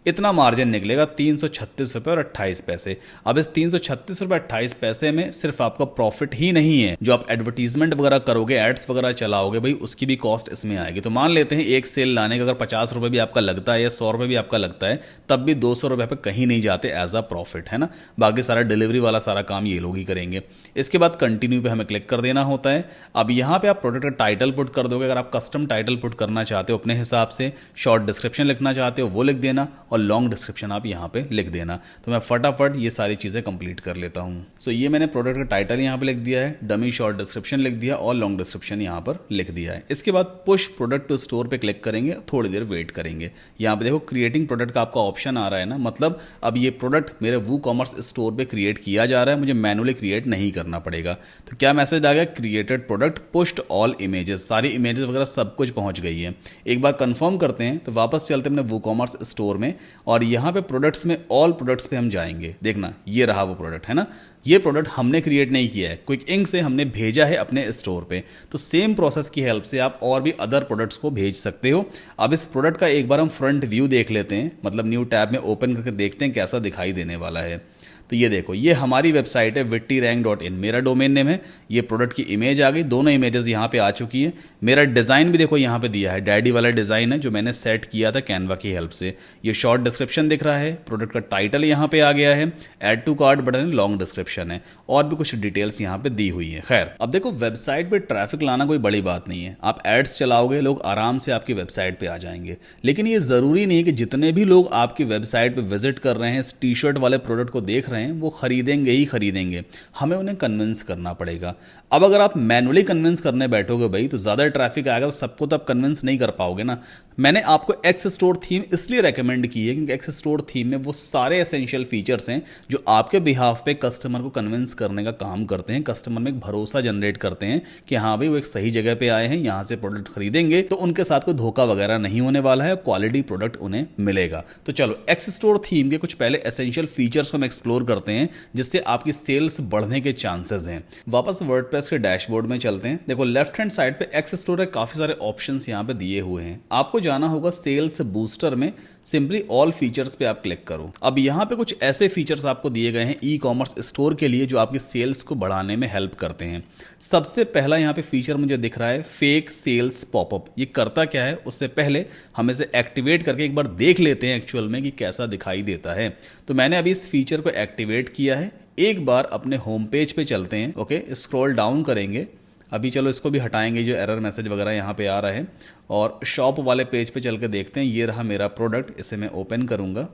इतना मार्जिन निकलेगा 336 रुपये और 28 पैसे। अब इस 336 रुपये 28 पैसे में सिर्फ आपका प्रॉफिट ही नहीं है, जो आप एडवर्टीजमेंट वगैरह करोगे, एड्स वगैरह चलाओगे, भाई उसकी भी कॉस्ट इसमें आएगी। तो मान लेते हैं एक सेल लाने का अगर 50 रुपये भी आपका लगता है या 100 रुपये भी आपका लगता है, तब भी 200 रुपये पे कहीं नहीं जाते एज अ प्रॉफिट, है ना। बाकी सारा डिलीवरी वाला सारा काम ये लोग ही करेंगे। इसके बाद कंटिन्यू पे हमें क्लिक कर देना होता है। अब यहाँ पे आप प्रोडक्ट का टाइटल पुट कर दोगे। अगर आप कस्टम टाइटल पुट करना चाहते हो अपने हिसाब से, शॉर्ट डिस्क्रिप्शन लिखना चाहते हो वो लिख देना और लॉन्ग डिस्क्रिप्शन आप यहाँ पे लिख देना। तो मैं फटाफट ये सारी चीज़ें कंप्लीट कर लेता हूँ। सो ये मैंने प्रोडक्ट का टाइटल यहाँ पे लिख दिया है, डमी शॉर्ट डिस्क्रिप्शन लिख दिया और लॉन्ग डिस्क्रिप्शन यहाँ पर लिख दिया है। इसके बाद पुश प्रोडक्ट टू स्टोर पे क्लिक करेंगे, थोड़ी देर वेट करेंगे। यहाँ पे देखो क्रिएटिंग प्रोडक्ट का आपका ऑप्शन आ रहा है ना, मतलब अब ये प्रोडक्ट मेरे वूकॉमर्स स्टोर पे क्रिएट किया जा रहा है, मुझे मैनुअली क्रिएट नहीं करना पड़ेगा। तो क्या मैसेज आ गया, created product pushed all images, सारी इमेजेस वगैरह सब कुछ पहुंच गई है। एक बार कंफर्म करते हैं तो वापस चलते हैं अपने वूकॉमर्स स्टोर में और यहाँ पे प्रोडक्ट्स में ऑल प्रोडक्ट्स पे हम जाएंगे। देखना ये रहा वो प्रोडक्ट, है ना। ये प्रोडक्ट हमने क्रिएट नहीं किया है, क्विक इंक से हमने भेजा है अपने स्टोर पे। तो सेम प्रोसेस की हेल्प से आप और भी अदर प्रोडक्ट्स को भेज सकते हो। अब इस प्रोडक्ट का एक बार हम फ्रंट व्यू देख लेते हैं, मतलब न्यू टैब में ओपन करके देखते हैं कैसा दिखाई देने वाला है। तो ये देखो, ये हमारी वेबसाइट है vittyrank.in, मेरा डोमेन नेम है। ये प्रोडक्ट की इमेज आ गई, दोनों इमेजेस यहाँ पे आ चुकी है। मेरा डिज़ाइन भी देखो यहाँ पे दिया है, डैडी वाला डिज़ाइन है जो मैंने सेट किया था कैनवा की हेल्प से। ये शॉर्ट डिस्क्रिप्शन दिख रहा है, प्रोडक्ट का टाइटल यहाँ पे आ गया है, add to cart button, long description है और भी कुछ डिटेल्स यहाँ पे दी हुई है। खैर अब देखो, वेबसाइट पे ट्रैफिक लाना कोई बड़ी बात नहीं है। आप एड्स चलाओगे, लोग आराम से आपकी वेबसाइट पे आ जाएंगे। लेकिन ये ज़रूरी नहीं है कि जितने भी लोग आपकी वेबसाइट पे विजिट कर रहे हैं, टी शर्ट वाले प्रोडक्ट को देख रहे हैं, वो खरीदेंगे ही खरीदेंगे। हमें उन्हें कन्विंस करना पड़ेगा। अब अगर आप मैनुअली कन्विंस करने बैठोगे भाई, तो ज़्यादा ट्रैफिक आएगा, तो सबको तो आप कन्विंस नहीं कर पाओगे ना। मैंने आपको एक्स स्टोर थीम इसलिए रेकमेंड की है क्योंकि एक्स स्टोर थीम में वो सारे एसेंशियल फीचर्स हैं जो आपके बिहाफ पे कस्टमर को कन्विंस करने का काम करते हैं, कस्टमर में एक भरोसा जनरेट करते हैं कि हाँ भाई वो एक सही जगह पे आए हैं, यहाँ से प्रोडक्ट खरीदेंगे तो उनके साथ कोई धोखा वगैरह नहीं होने वाला है, क्वालिटी प्रोडक्ट उन्हें मिलेगा। तो चलो एक्स स्टोर थीम के कुछ पहले एसेंशियल फीचर्स को हम एक्सप्लोर करते हैं जिससे आपकी सेल्स बढ़ने के चांसेस हैं। वापस वर्डप्रेस के डैशबोर्ड में चलते हैं। देखो लेफ्ट हैंड साइड पे एक्स स्टोर के काफी सारे ऑप्शंस यहाँ पे दिए हुए हैं। आपको जाना होगा सेल्स बूस्टर में, सिंपली ऑल फीचर्स पे आप क्लिक करो। अब यहाँ पे कुछ ऐसे फीचर्स आपको दिए गए हैं ई कॉमर्स स्टोर के लिए जो आपकी सेल्स को बढ़ाने में हेल्प करते हैं। सबसे पहला यहाँ पे फीचर मुझे दिख रहा है फेक सेल्स पॉपअप। ये करता क्या है, उससे पहले हम इसे एक्टिवेट करके एक बार देख लेते हैं एक्चुअल में कि कैसा दिखाई देता है। तो मैंने अभी इस फीचर को एक्टिवेट किया है। एक बार अपने होम पेज पे चलते हैं, ओके, स्क्रॉल डाउन करेंगे। अभी चलो इसको भी हटाएंगे जो एरर मैसेज वगैरह यहाँ पे आ रहा है और शॉप वाले पेज पे चल के देखते हैं। ये रहा मेरा प्रोडक्ट, इसे मैं ओपन करूँगा।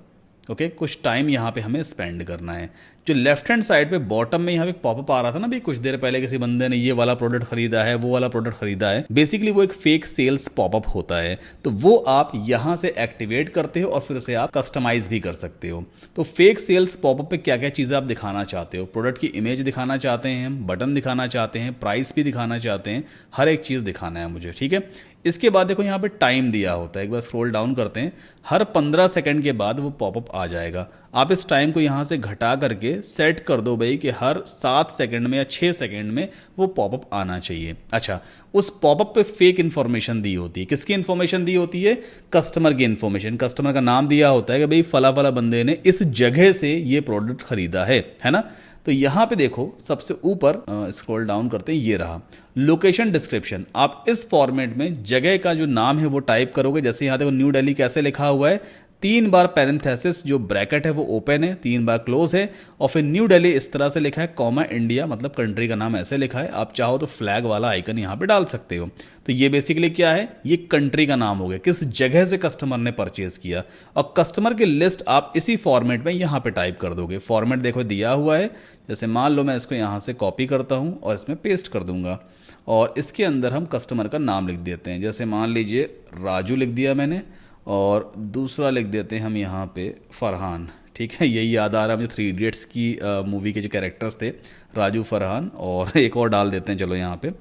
ओके, कुछ टाइम यहाँ पे हमें स्पेंड करना है। जो लेफ्ट हैंड साइड पे बॉटम में यहाँ पे पॉपअप आ रहा था ना भी, कुछ देर पहले किसी बंदे ने ये वाला प्रोडक्ट खरीदा है, वो वाला प्रोडक्ट खरीदा है, बेसिकली वो एक फेक सेल्स पॉपअप होता है। तो वो आप यहाँ से एक्टिवेट करते हो और फिर उसे आप कस्टमाइज भी कर सकते हो। तो फेक सेल्स पॉपअप पे क्या क्या चीज़ें आप दिखाना चाहते हो, प्रोडक्ट की इमेज दिखाना चाहते हैं, बटन दिखाना चाहते हैं, प्राइस भी दिखाना चाहते हैं, हर एक चीज़ दिखाना है मुझे, ठीक है। इसके बाद देखो यहाँ पे टाइम दिया होता है, एक बार स्क्रॉल डाउन करते हैं, हर 15 सेकंड के बाद वो पॉपअप आ जाएगा। आप इस टाइम को यहाँ से घटा करके सेट कर दो भाई कि हर 7 सेकंड में या 6 सेकंड में वो पॉपअप आना चाहिए। अच्छा, उस पॉपअप पे फेक इन्फॉर्मेशन दी होती है। किसकी इन्फॉर्मेशन दी होती है, कस्टमर की इन्फॉर्मेशन। कस्टमर का नाम दिया होता है कि भाई फला फला बंदे ने इस जगह से ये प्रोडक्ट खरीदा है ना। तो यहाँ पे देखो सबसे ऊपर स्क्रॉल डाउन करते हैं, ये रहा लोकेशन डिस्क्रिप्शन। आप इस फॉर्मेट में जगह का जो नाम है वो टाइप करोगे। जैसे यहाँ देखो न्यू दिल्ली कैसे लिखा हुआ है, 3 बार पैरेंथेसिस जो ब्रैकेट है वो ओपन है, 3 बार क्लोज है और फिर न्यू दिल्ली इस तरह से लिखा है, कॉमा इंडिया, मतलब कंट्री का नाम ऐसे लिखा है। आप चाहो तो फ्लैग वाला आइकन यहाँ पे डाल सकते हो। तो ये बेसिकली क्या है, ये कंट्री का नाम हो गया, किस जगह से कस्टमर ने परचेज किया। और कस्टमर की लिस्ट आप इसी फॉर्मेट में यहाँ पे टाइप कर दोगे। फॉर्मेट देखो दिया हुआ है, जैसे मान लो मैं इसको यहाँ से कॉपी करता हूँ और इसमें पेस्ट कर दूंगा और इसके अंदर हम कस्टमर का नाम लिख देते हैं। जैसे मान लीजिए राजू लिख दिया मैंने और दूसरा लिख देते हैं हम यहाँ पे फरहान, ठीक है। यही याद आ रहा है मुझे 3 इडियट्स की मूवी के जो कैरेक्टर्स थे, राजू, फरहान, और एक और डाल देते हैं। चलो यहाँ पे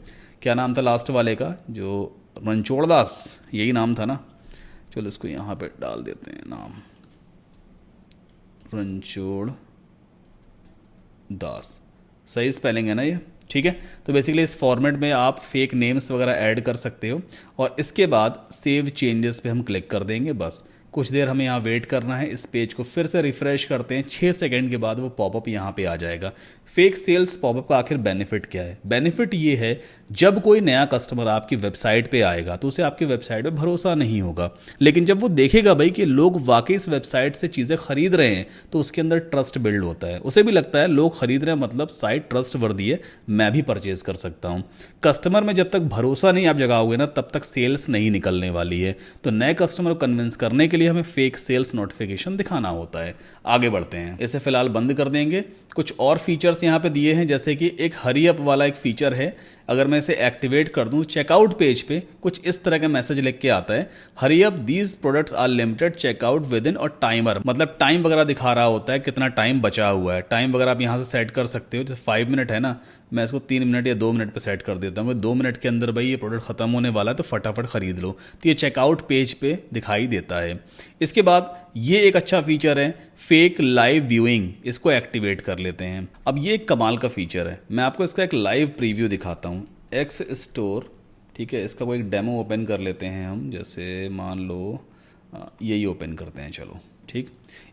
क्या नाम था लास्ट वाले का, जो रणछोड़ दास, यही नाम था ना। चलो इसको यहाँ पे डाल देते हैं नाम, रणछोड़ दास, सही स्पेलिंग है ना ये, ठीक है। तो बेसिकली इस फॉर्मेट में आप फेक नेम्स वगैरह ऐड कर सकते हो और इसके बाद सेव चेंजेस पे हम क्लिक कर देंगे। बस कुछ देर हमें यहाँ वेट करना है। इस पेज को फिर से रिफ्रेश करते हैं, 6 सेकंड के बाद वो पॉपअप यहाँ पे आ जाएगा। फेक सेल्स पॉपअप का आखिर बेनिफिट क्या है? बेनिफिट ये है, जब कोई नया कस्टमर आपकी वेबसाइट पे आएगा तो उसे आपकी वेबसाइट पे भरोसा नहीं होगा, लेकिन जब वो देखेगा भाई कि लोग वाकई इस वेबसाइट से चीज़ें खरीद रहे हैं तो उसके अंदर ट्रस्ट बिल्ड होता है। उसे भी लगता है लोग खरीद रहे हैं मतलब साइट ट्रस्ट वर्दी है, मैं भी परचेज कर सकता हूँ। कस्टमर में जब तक भरोसा नहीं आप जगाओगे ना, तब तक सेल्स नहीं निकलने वाली है। तो नए कस्टमर को कन्विंस करने के लिए हमें फेक सेल्स नोटिफिकेशन दिखाना होता है। आगे बढ़ते हैं, इसे फिलहाल बंद कर देंगे। कुछ और फीचर्स यहाँ पे दिए हैं, जैसे कि एक हरी अप वाला एक फीचर है। अगर मैं इसे एक्टिवेट कर दूं, चेकआउट पेज पे कुछ इस तरह का मैसेज लिख के आता है, hurry up these products are limited checkout within और टाइमर, मतलब टाइम वगैरह दिखा रहा होता है कितना टाइम बचा हुआ है। टाइम वगैरह आप यहाँ से सेट कर सकते हो। जैसे 5 मिनट है ना, मैं इसको 3 मिनट या 2 मिनट पे सेट कर देता हूँ। 2 मिनट के अंदर भाई ये प्रोडक्ट खत्म होने वाला है तो फटाफट खरीद लो, तो ये चेकआउट पेज पे दिखाई देता है। इसके बाद ये एक अच्छा फीचर है, फेक लाइव व्यूइंग, इसको एक्टिवेट कर लेते हैं। अब ये एक कमाल का फीचर है, मैं आपको इसका एक लाइव प्रीव्यू दिखाता हूँ। एक्स स्टोर, ठीक है, इसका कोई एक डेमो ओपन कर लेते हैं हम। जैसे मान लो यही ओपन करते हैं, चलो ठीक।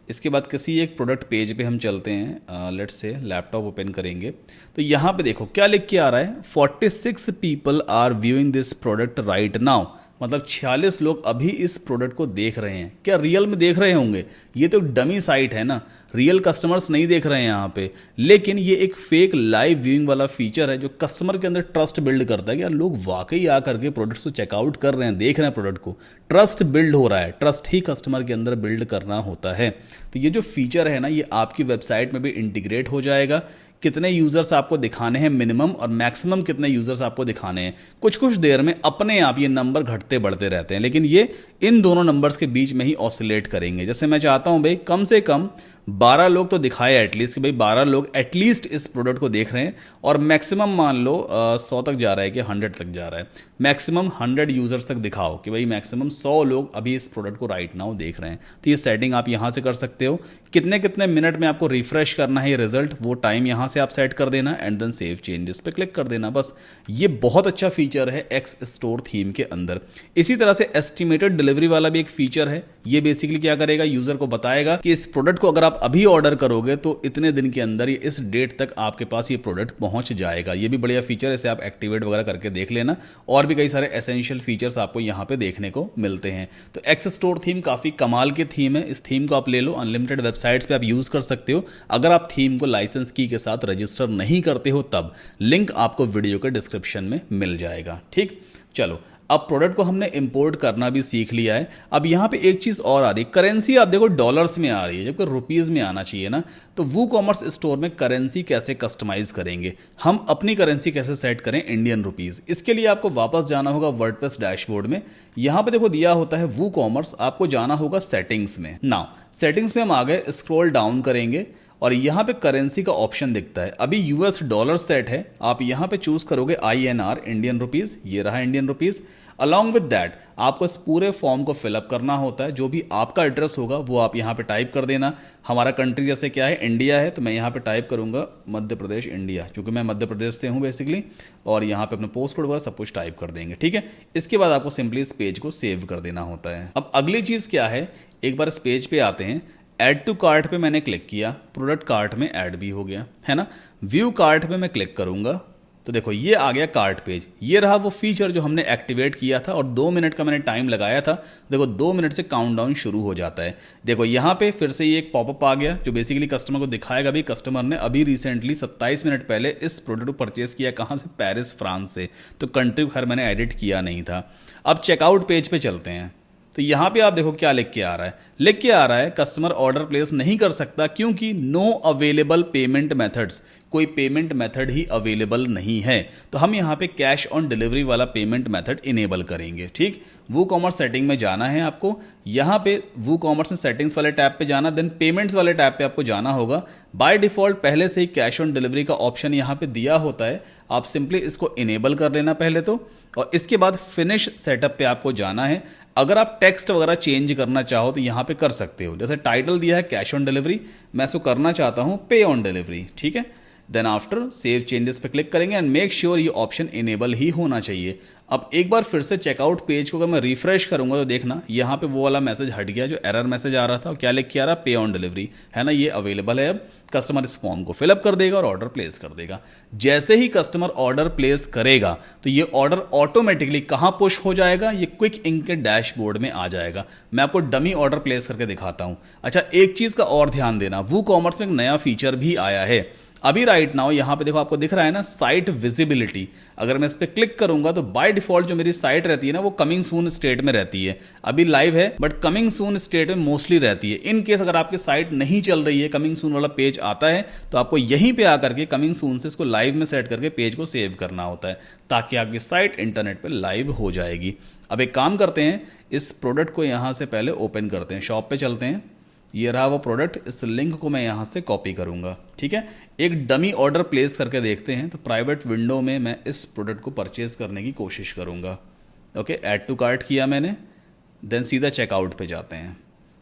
इसके बाद किसी एक प्रोडक्ट पेज पे हम चलते हैं, लेट्स से लैपटॉप ओपन करेंगे। तो यहाँ पे देखो क्या लिख के आ रहा है, 46 people are viewing this product right now, मतलब 46 लोग अभी इस प्रोडक्ट को देख रहे हैं। क्या रियल में देख रहे होंगे? ये तो डमी साइट है ना, रियल कस्टमर्स नहीं देख रहे हैं यहाँ पे। लेकिन ये एक फेक लाइव व्यूइंग वाला फीचर है जो कस्टमर के अंदर ट्रस्ट बिल्ड करता है कि यार लोग वाकई आकर के प्रोडक्ट्स को चेकआउट कर रहे हैं, देख रहे हैं प्रोडक्ट को, ट्रस्ट बिल्ड हो रहा है। ट्रस्ट ही कस्टमर के अंदर बिल्ड करना होता है। तो ये जो फीचर है ना, ये आपकी वेबसाइट में भी इंटीग्रेट हो जाएगा। कितने यूजर्स आपको दिखाने हैं मिनिमम और मैक्सिमम कितने यूजर्स आपको दिखाने हैं, कुछ कुछ देर में अपने आप ये नंबर घटते बढ़ते रहते हैं, लेकिन ये इन दोनों नंबर्स के बीच में ही ऑसिलेट करेंगे। जैसे मैं चाहता हूं भाई कम से कम 12 लोग तो दिखाए एटलीस्ट, कि भाई 12 लोग एटलीस्ट इस प्रोडक्ट को देख रहे हैं, और मैक्सिमम मान लो 100 तक जा रहा है कि 100 तक जा रहा है, मैक्सिमम 100 यूजर्स तक दिखाओ कि भाई मैक्सिमम 100 लोग अभी इस प्रोडक्ट को राइट नाउ देख रहे हैं। तो ये सेटिंग आप यहां से कर सकते हो। कितने कितने मिनट में आपको रिफ्रेश करना है ये रिजल्ट, वो टाइम यहां से आप सेट कर देना एंड देन सेव चेंजेस पे क्लिक कर देना। बस ये बहुत अच्छा फीचर है एक्स स्टोर थीम के अंदर। इसी तरह से एस्टिमेटेड डिलीवरी वाला भी एक फीचर है। ये बेसिकली क्या करेगा, यूजर को बताएगा कि इस प्रोडक्ट को अगर आप अभी ऑर्डर करोगे तो इतने दिन के अंदर ये इस डेट तक आपके पास ये प्रोडक्ट पहुंच जाएगा। ये भी बढ़िया फीचर है, इसे आप एक्टिवेट वगैरह करके देख लेना। और भी कई सारे एसेंशियल फीचर्स आपको यहां पे देखने को मिलते हैं। तो एक्स स्टोर थीम काफी कमाल की थीम है। इस थीम को आप ले लो, अनलिमिटेड वेबसाइट्स पे आप यूज कर सकते हो। अगर आप थीम को लाइसेंस की के साथ रजिस्टर नहीं करते हो तब लिंक आपको वीडियो के डिस्क्रिप्शन में मिल जाएगा। ठीक, चलो अब प्रोडक्ट को हमने इंपोर्ट करना भी सीख लिया है। अब यहां पे एक चीज और आ रही है, करेंसी आप देखो डॉलर्स में आ रही है, जबकि रुपीज में आना चाहिए ना। तो वूकॉमर्स स्टोर में करेंसी कैसे कस्टमाइज करेंगे, हम अपनी करेंसी कैसे सेट करें इंडियन रुपीज, इसके लिए आपको वापस जाना होगा वर्डप्रेस डैशबोर्ड में। यहां पे देखो दिया होता है वूकॉमर्स, आपको जाना होगा सेटिंग्स में। नाउ सेटिंग्स में हम आ गए, स्क्रॉल डाउन करेंगे और यहां पे करेंसी का ऑप्शन दिखता है। अभी यूएस डॉलर सेट है, आप यहां पे चूज करोगे INR इंडियन रुपीज, ये रहा Indian rupees. Along with that आपको इस पूरे फॉर्म को फिलअप करना होता है। जो भी आपका एड्रेस होगा वो आप यहां पे टाइप कर देना। हमारा कंट्री जैसे क्या है, इंडिया है, तो मैं यहां पे टाइप करूंगा मध्य प्रदेश इंडिया, क्योंकि मैं मध्य प्रदेश से हूं बेसिकली। और यहां पे अपना पोस्ट कोड वगैरह सब कुछ टाइप कर देंगे, ठीक है। इसके बाद आपको सिंपली इस पेज को सेव कर देना होता है। अब अगली चीज क्या है, एक बार इस पेज पे आते हैं, ऐड टू कार्ट पे मैंने क्लिक किया, प्रोडक्ट कार्ट में ऐड भी हो गया है ना। व्यू कार्ट पे मैं क्लिक करूंगा तो देखो ये आ गया कार्ट पेज। ये रहा वो फीचर जो हमने एक्टिवेट किया था और 2 मिनट का मैंने टाइम लगाया था। देखो 2 मिनट से काउंटडाउन शुरू हो जाता है। देखो यहाँ पे फिर से ये एक पॉपअप आ गया जो बेसिकली कस्टमर को दिखाएगा भी कस्टमर ने अभी रिसेंटली 27 मिनट पहले इस प्रोडक्ट को परचेस किया। कहाँ से? पेरिस, फ्रांस से। तो कंट्री खैर मैंने एडिट किया नहीं था। अब चेकआउट पेज पे चलते हैं। तो यहां पे आप देखो क्या लिख के आ रहा है, लिख के आ रहा है कस्टमर ऑर्डर प्लेस नहीं कर सकता क्योंकि नो अवेलेबल पेमेंट मेथड्स, कोई पेमेंट मेथड ही अवेलेबल नहीं है। तो हम यहां पे कैश ऑन डिलीवरी वाला पेमेंट मेथड इनेबल करेंगे। ठीक, वूकॉमर्स सेटिंग में जाना है आपको। यहां पे वूकॉमर्स में सेटिंग्स वाले टैब पे जाना, देन पेमेंट्स वाले टैब पे आपको जाना होगा। बाय डिफॉल्ट पहले से ही कैश ऑन डिलीवरी का ऑप्शन यहां पे दिया होता है, आप सिंपली इसको इनेबल कर लेना पहले तो, और इसके बाद फिनिश सेटअप पे आपको जाना है। अगर आप टेक्स्ट वगैरह चेंज करना चाहो तो यहाँ पे कर सकते हो। जैसे टाइटल दिया है कैश ऑन डिलीवरी, मैं इसको करना चाहता हूँ पे ऑन डिलीवरी, ठीक है। देन आफ्टर सेव चेंजेस पे क्लिक करेंगे एंड मेक श्योर ये ऑप्शन इनेबल ही होना चाहिए। अब एक बार फिर से चेकआउट पेज को अगर मैं रिफ्रेश करूंगा तो देखना यहाँ पे वो वाला मैसेज हट गया जो एरर मैसेज आ रहा था। क्या लिख के आ रहा, पे ऑन डिलीवरी, है ना, ये अवेलेबल है। अब कस्टमर इस फॉर्म को फिलअप कर देगा और ऑर्डर प्लेस कर देगा। जैसे ही कस्टमर ऑर्डर प्लेस करेगा तो ये ऑर्डर ऑटोमेटिकली कहाँ पुश हो जाएगा, ये क्विक इंक के डैशबोर्ड में आ जाएगा। मैं आपको डमी ऑर्डर प्लेस करके दिखाता हूं। अच्छा, एक चीज का और ध्यान देना, वूकॉमर्स में एक नया फीचर भी आया है अभी राइट नाउ। यहां पे देखो आपको दिख रहा है ना साइट विजिबिलिटी, अगर मैं इस पर क्लिक करूंगा तो बाय डिफॉल्ट जो मेरी साइट रहती है ना वो कमिंग सून स्टेट में रहती है। अभी लाइव है बट कमिंग सून स्टेट में मोस्टली रहती है। इन केस अगर आपकी साइट नहीं चल रही है, कमिंग सून वाला पेज आता है, तो आपको यहीं पे आकर के कमिंग सून से इसको लाइव में सेट करके पेज को सेव करना होता है ताकि आपकी साइट इंटरनेट पर लाइव हो जाएगी। अब एक काम करते हैं, इस प्रोडक्ट को यहां से पहले ओपन करते हैं, शॉप पे चलते हैं। ये रहा वो प्रोडक्ट, इस लिंक को मैं यहाँ से कॉपी करूँगा, ठीक है। एक डमी ऑर्डर प्लेस करके देखते हैं। तो प्राइवेट विंडो में मैं इस प्रोडक्ट को परचेज करने की कोशिश करूँगा। ओके, ऐड टू कार्ट किया मैंने, देन सीधा चेकआउट पे जाते हैं।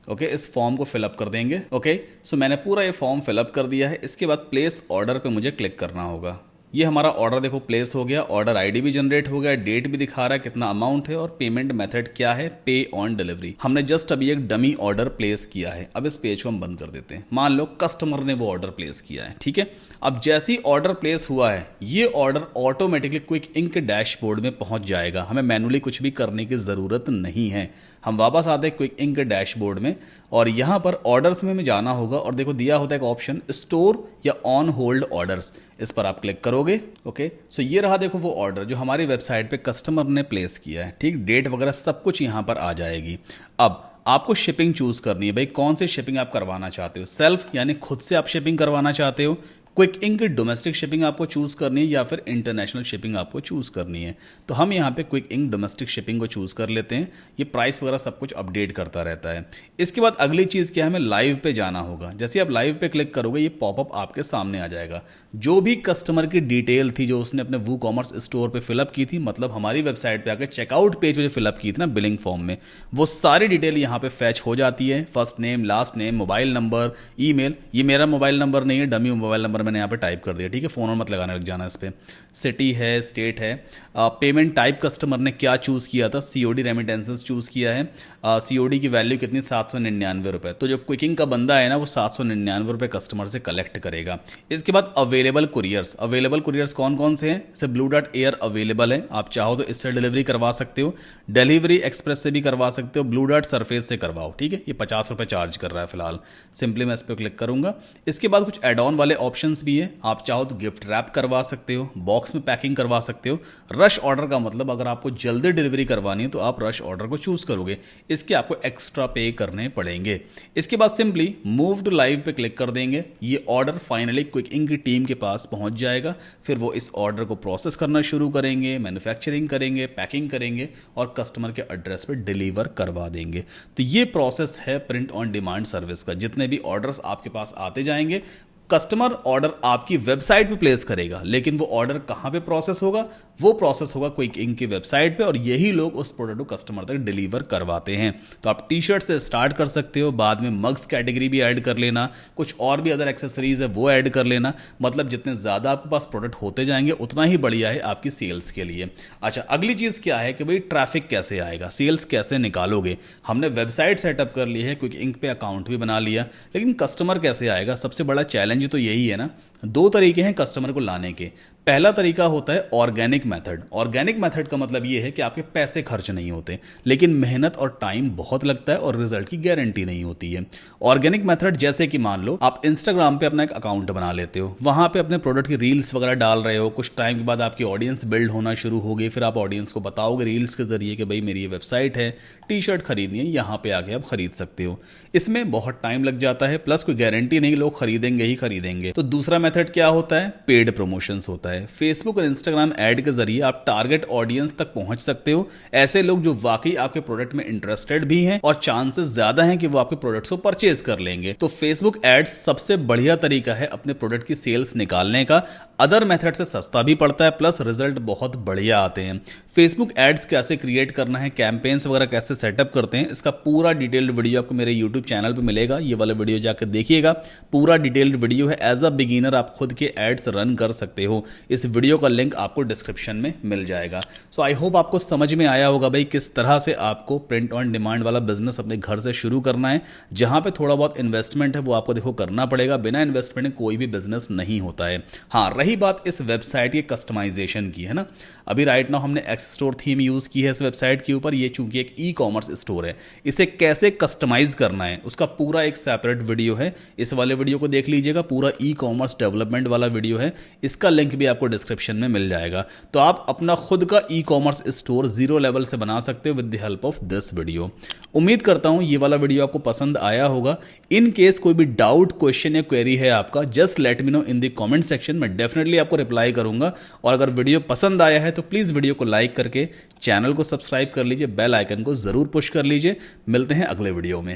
ओके, इस फॉर्म को फिलअप कर देंगे। ओके, सो मैंने पूरा ये फॉर्म फिलअप कर दिया है। इसके बाद प्लेस ऑर्डर पे मुझे क्लिक करना होगा। ये हमारा ऑर्डर देखो प्लेस हो गया, ऑर्डर आईडी भी जनरेट हो गया, डेट भी दिखा रहा है, कितना अमाउंट है, और पेमेंट मेथड क्या है, पे ऑन डिलीवरी। हमने जस्ट अभी एक डमी ऑर्डर प्लेस किया है। अब इस पेज को हम बंद कर देते हैं। मान लो कस्टमर ने वो ऑर्डर प्लेस किया है, ठीक है। अब जैसे ही ऑर्डर प्लेस हुआ है, ये ऑर्डर ऑटोमेटिकली क्विक इंक के डैशबोर्ड में पहुंच जाएगा। हमें मैनुअली कुछ भी करने की जरूरत नहीं है। हम वापस आते हैं क्विक इंक के डैशबोर्ड में और यहां पर ऑर्डर्स में जाना होगा और देखो दिया होता है एक ऑप्शन स्टोर या ऑन होल्ड ऑर्डर्स, इस पर आप क्लिक करोगे। ओके, सो ये रहा देखो वो ऑर्डर जो हमारी वेबसाइट पे कस्टमर ने प्लेस किया है, ठीक। डेट वगैरह सब कुछ यहां पर आ जाएगी। अब आपको शिपिंग चूज करनी है, भाई कौन सी शिपिंग आप करवाना चाहते हो। सेल्फ यानी खुद से आप शिपिंग करवाना चाहते हो, क्विक इंक डोमेस्टिक शिपिंग आपको चूज करनी है, या फिर इंटरनेशनल शिपिंग आपको चूज करनी है। तो हम यहाँ पे क्विक इंक डोमेस्टिक शिपिंग को चूज कर लेते हैं। ये प्राइस वगैरह सब कुछ अपडेट करता रहता है। इसके बाद अगली चीज क्या है, हमें लाइव पे जाना होगा। जैसे आप लाइव पे क्लिक करोगे ये पॉपअप आपके सामने आ जाएगा। जो भी कस्टमर की डिटेल थी जो उसने अपने वूकॉमर्स स्टोर पे फिलअप की थी, मतलब हमारी वेबसाइट पे आकर चेकआउट पेज पे जो फिलअप की थी ना बिलिंग फॉर्म में, वो सारी डिटेल यहाँ पे फैच हो जाती है। First name, last name, mobile number, email. ये मेरा मोबाइल नंबर नहीं है, डमी मोबाइल नंबर मैंने यहाँ पे टाइप कर दिया, ठीक है। फोन और मत लगाने लग जाना इस पे। सिटी है, स्टेट है, पेमेंट टाइप कस्टमर ने क्या चूज किया था, सीओडी रेमिटेंसेस चूज किया है। सीओडी की वैल्यू कितनी, 799 रुपए। तो जो क्विकिंग का बंदा है ना वो 799 रुपए कस्टमर से कलेक्ट करेगा। इसके बाद अवेलेबल कुरियर्स। अवेलेबल कुरियर्स कौन कौन से हैं, जैसे ब्लू डॉट एयर अवेलेबल है, आप चाहो तो इससे डिलीवरी करवा सकते हो। डिलीवरी एक्सप्रेस से भी करवा सकते हो, ब्लू डॉट सरफेस से करवाओ, ठीक है। ये 50 रुपए चार्ज कर रहा है फिलहाल। सिंपली मैं इस पर क्लिक करूंगा। इसके बाद कुछ एड ऑन वाले ऑप्शंस भी है, आप चाहो तो गिफ्ट रैप करवा सकते हो, बॉक्स में पैकिंग करवा सकते हो। रश ऑर्डर का मतलब अगर आपको जल्दी डिलीवरी करवानी है तो आप रश ऑर्डर को चूज करोगे, इसके आपको एक्स्ट्रा पे करने पड़ेंगे। इसके बाद सिंपली मूव टू लाइव पे क्लिक कर देंगे। ये ऑर्डर फाइनली क्विक इंक की टीम के पास पहुंच जाएगा। फिर वो इस ऑर्डर को प्रोसेस करना शुरू करेंगे, मैन्युफैक्चरिंग करेंगे, पैकिंग करेंगे और कस्टमर के एड्रेस पे डिलीवर करवा देंगे। तो ये प्रोसेस है प्रिंट ऑन डिमांड सर्विस का। जितने भी ऑर्डर्स आपके पास आते जाएंगे, कस्टमर ऑर्डर आपकी वेबसाइट पे प्लेस करेगा, लेकिन वो ऑर्डर कहां पे प्रोसेस होगा, वो प्रोसेस होगा क्विक इंक की वेबसाइट पे, और यही लोग उस प्रोडक्ट को कस्टमर तक डिलीवर करवाते हैं। तो आप टी शर्ट से स्टार्ट कर सकते हो, बाद में मग्स कैटेगरी भी ऐड कर लेना, कुछ और भी अदर एक्सेसरीज है वो ऐड कर लेना। मतलब जितने ज्यादा आपके पास प्रोडक्ट होते जाएंगे उतना ही बढ़िया है आपकी सेल्स के लिए। अच्छा, अगली चीज क्या है कि भाई ट्रैफिक कैसे आएगा, सेल्स कैसे निकालोगे। हमने वेबसाइट सेटअप कर ली है, क्विक इंक पे अकाउंट भी बना लिया, लेकिन कस्टमर कैसे आएगा। सबसे बड़ा चैलेंज तो यही है ना। दो तरीके हैं कस्टमर को लाने के। पहला तरीका होता है ऑर्गेनिक मेथड। ऑर्गेनिक मेथड का मतलब यह है कि आपके पैसे खर्च नहीं होते, लेकिन मेहनत और टाइम बहुत लगता है और रिजल्ट की गारंटी नहीं होती है। ऑर्गेनिक मेथड जैसे कि मान लो आप इंस्टाग्राम पे अपना एक अकाउंट बना लेते हो, वहां पे अपने प्रोडक्ट की रील्स वगैरह डाल रहे हो, कुछ टाइम के बाद आपकी ऑडियंस बिल्ड होना शुरू होगी, फिर आप ऑडियंस को बताओगे रील्स के जरिए कि भाई मेरी ये वेबसाइट है, टी शर्ट खरीदनी है, यहां पे आके आप खरीद सकते हो। इसमें बहुत टाइम लग जाता है, प्लस कोई गारंटी नहीं लोग खरीदेंगे ही खरीदेंगे। तो दूसरा मेथड क्या होता है, पेड प्रमोशंस होता है। फेसबुक और इंस्टाग्राम ऐड के जरिए आप टारगेट ऑडियंस तक पहुंच सकते हो, ऐसे लोग जो वाकई आपके प्रोडक्ट में इंटरेस्टेड भी हैं और चांसेस ज्यादा हैं कि वो आपके प्रोडक्ट्स को परचेज कर लेंगे। तो फेसबुक एड्स सबसे बढ़िया तरीका है अपने प्रोडक्ट की सेल्स निकालने का। अदर मेथड से सस्ता भी पड़ता है, प्लस रिजल्ट बहुत बढ़िया आते हैं। फेसबुक एड्स कैसे क्रिएट करना है, कैंपेन्स वगैरह कैसे सेटअप करते हैं, इसका पूरा डिटेल्ड वीडियो आपको मेरे यूट्यूब चैनल पे मिलेगा। ये वाला वीडियो जाकर देखिएगा, पूरा डिटेल्ड वीडियो है। एज अ बिगिनर आप खुद के एड्स रन कर सकते हो। इस वीडियो का लिंक आपको डिस्क्रिप्शन में मिल जाएगा। सो आई होप आपको समझ में आया होगा भाई किस तरह से आपको प्रिंट ऑन डिमांड वाला बिजनेस अपने घर से शुरू करना है। जहां पे थोड़ा बहुत इन्वेस्टमेंट है वो आपको देखो करना पड़ेगा, बिना इन्वेस्टमेंट में कोई भी बिजनेस नहीं होता है। हाँ, रही बात इस वेबसाइट के कस्टमाइजेशन की, है ना, अभी राइट नाउ हमने एक्स स्टोर थीम यूज की है इस वेबसाइट के ऊपर। ये चूंकि एक ई कॉमर्स स्टोर है, इसे कैसे कस्टमाइज करना है उसका पूरा एक सेपरेट वीडियो है। इस वाले वीडियो को देख लीजिएगा, पूरा ई कॉमर्स डेवलपमेंट वाला वीडियो है। इसका लिंक भी आपको डिस्क्रिप्शन में मिल जाएगा। तो आप अपना खुद का e commerce store zero level से बना सकते हो with the help of this video. उम्मीद करता हूं ये वाला वीडियो आपको पसंद आया होगा। इन केस कोई भी डाउट, क्वेश्चन या क्वेरी है आपका, just let me know in the comment section. मैं डेफिनेटली आपको रिप्लाई करूंगा। और अगर वीडियो पसंद आया है तो प्लीज वीडियो को लाइक करके चैनल को सब्सक्राइब कर लीजिए, बेल आइकन को जरूर पुश कर लीजिए। मिलते हैं अगले वीडियो में।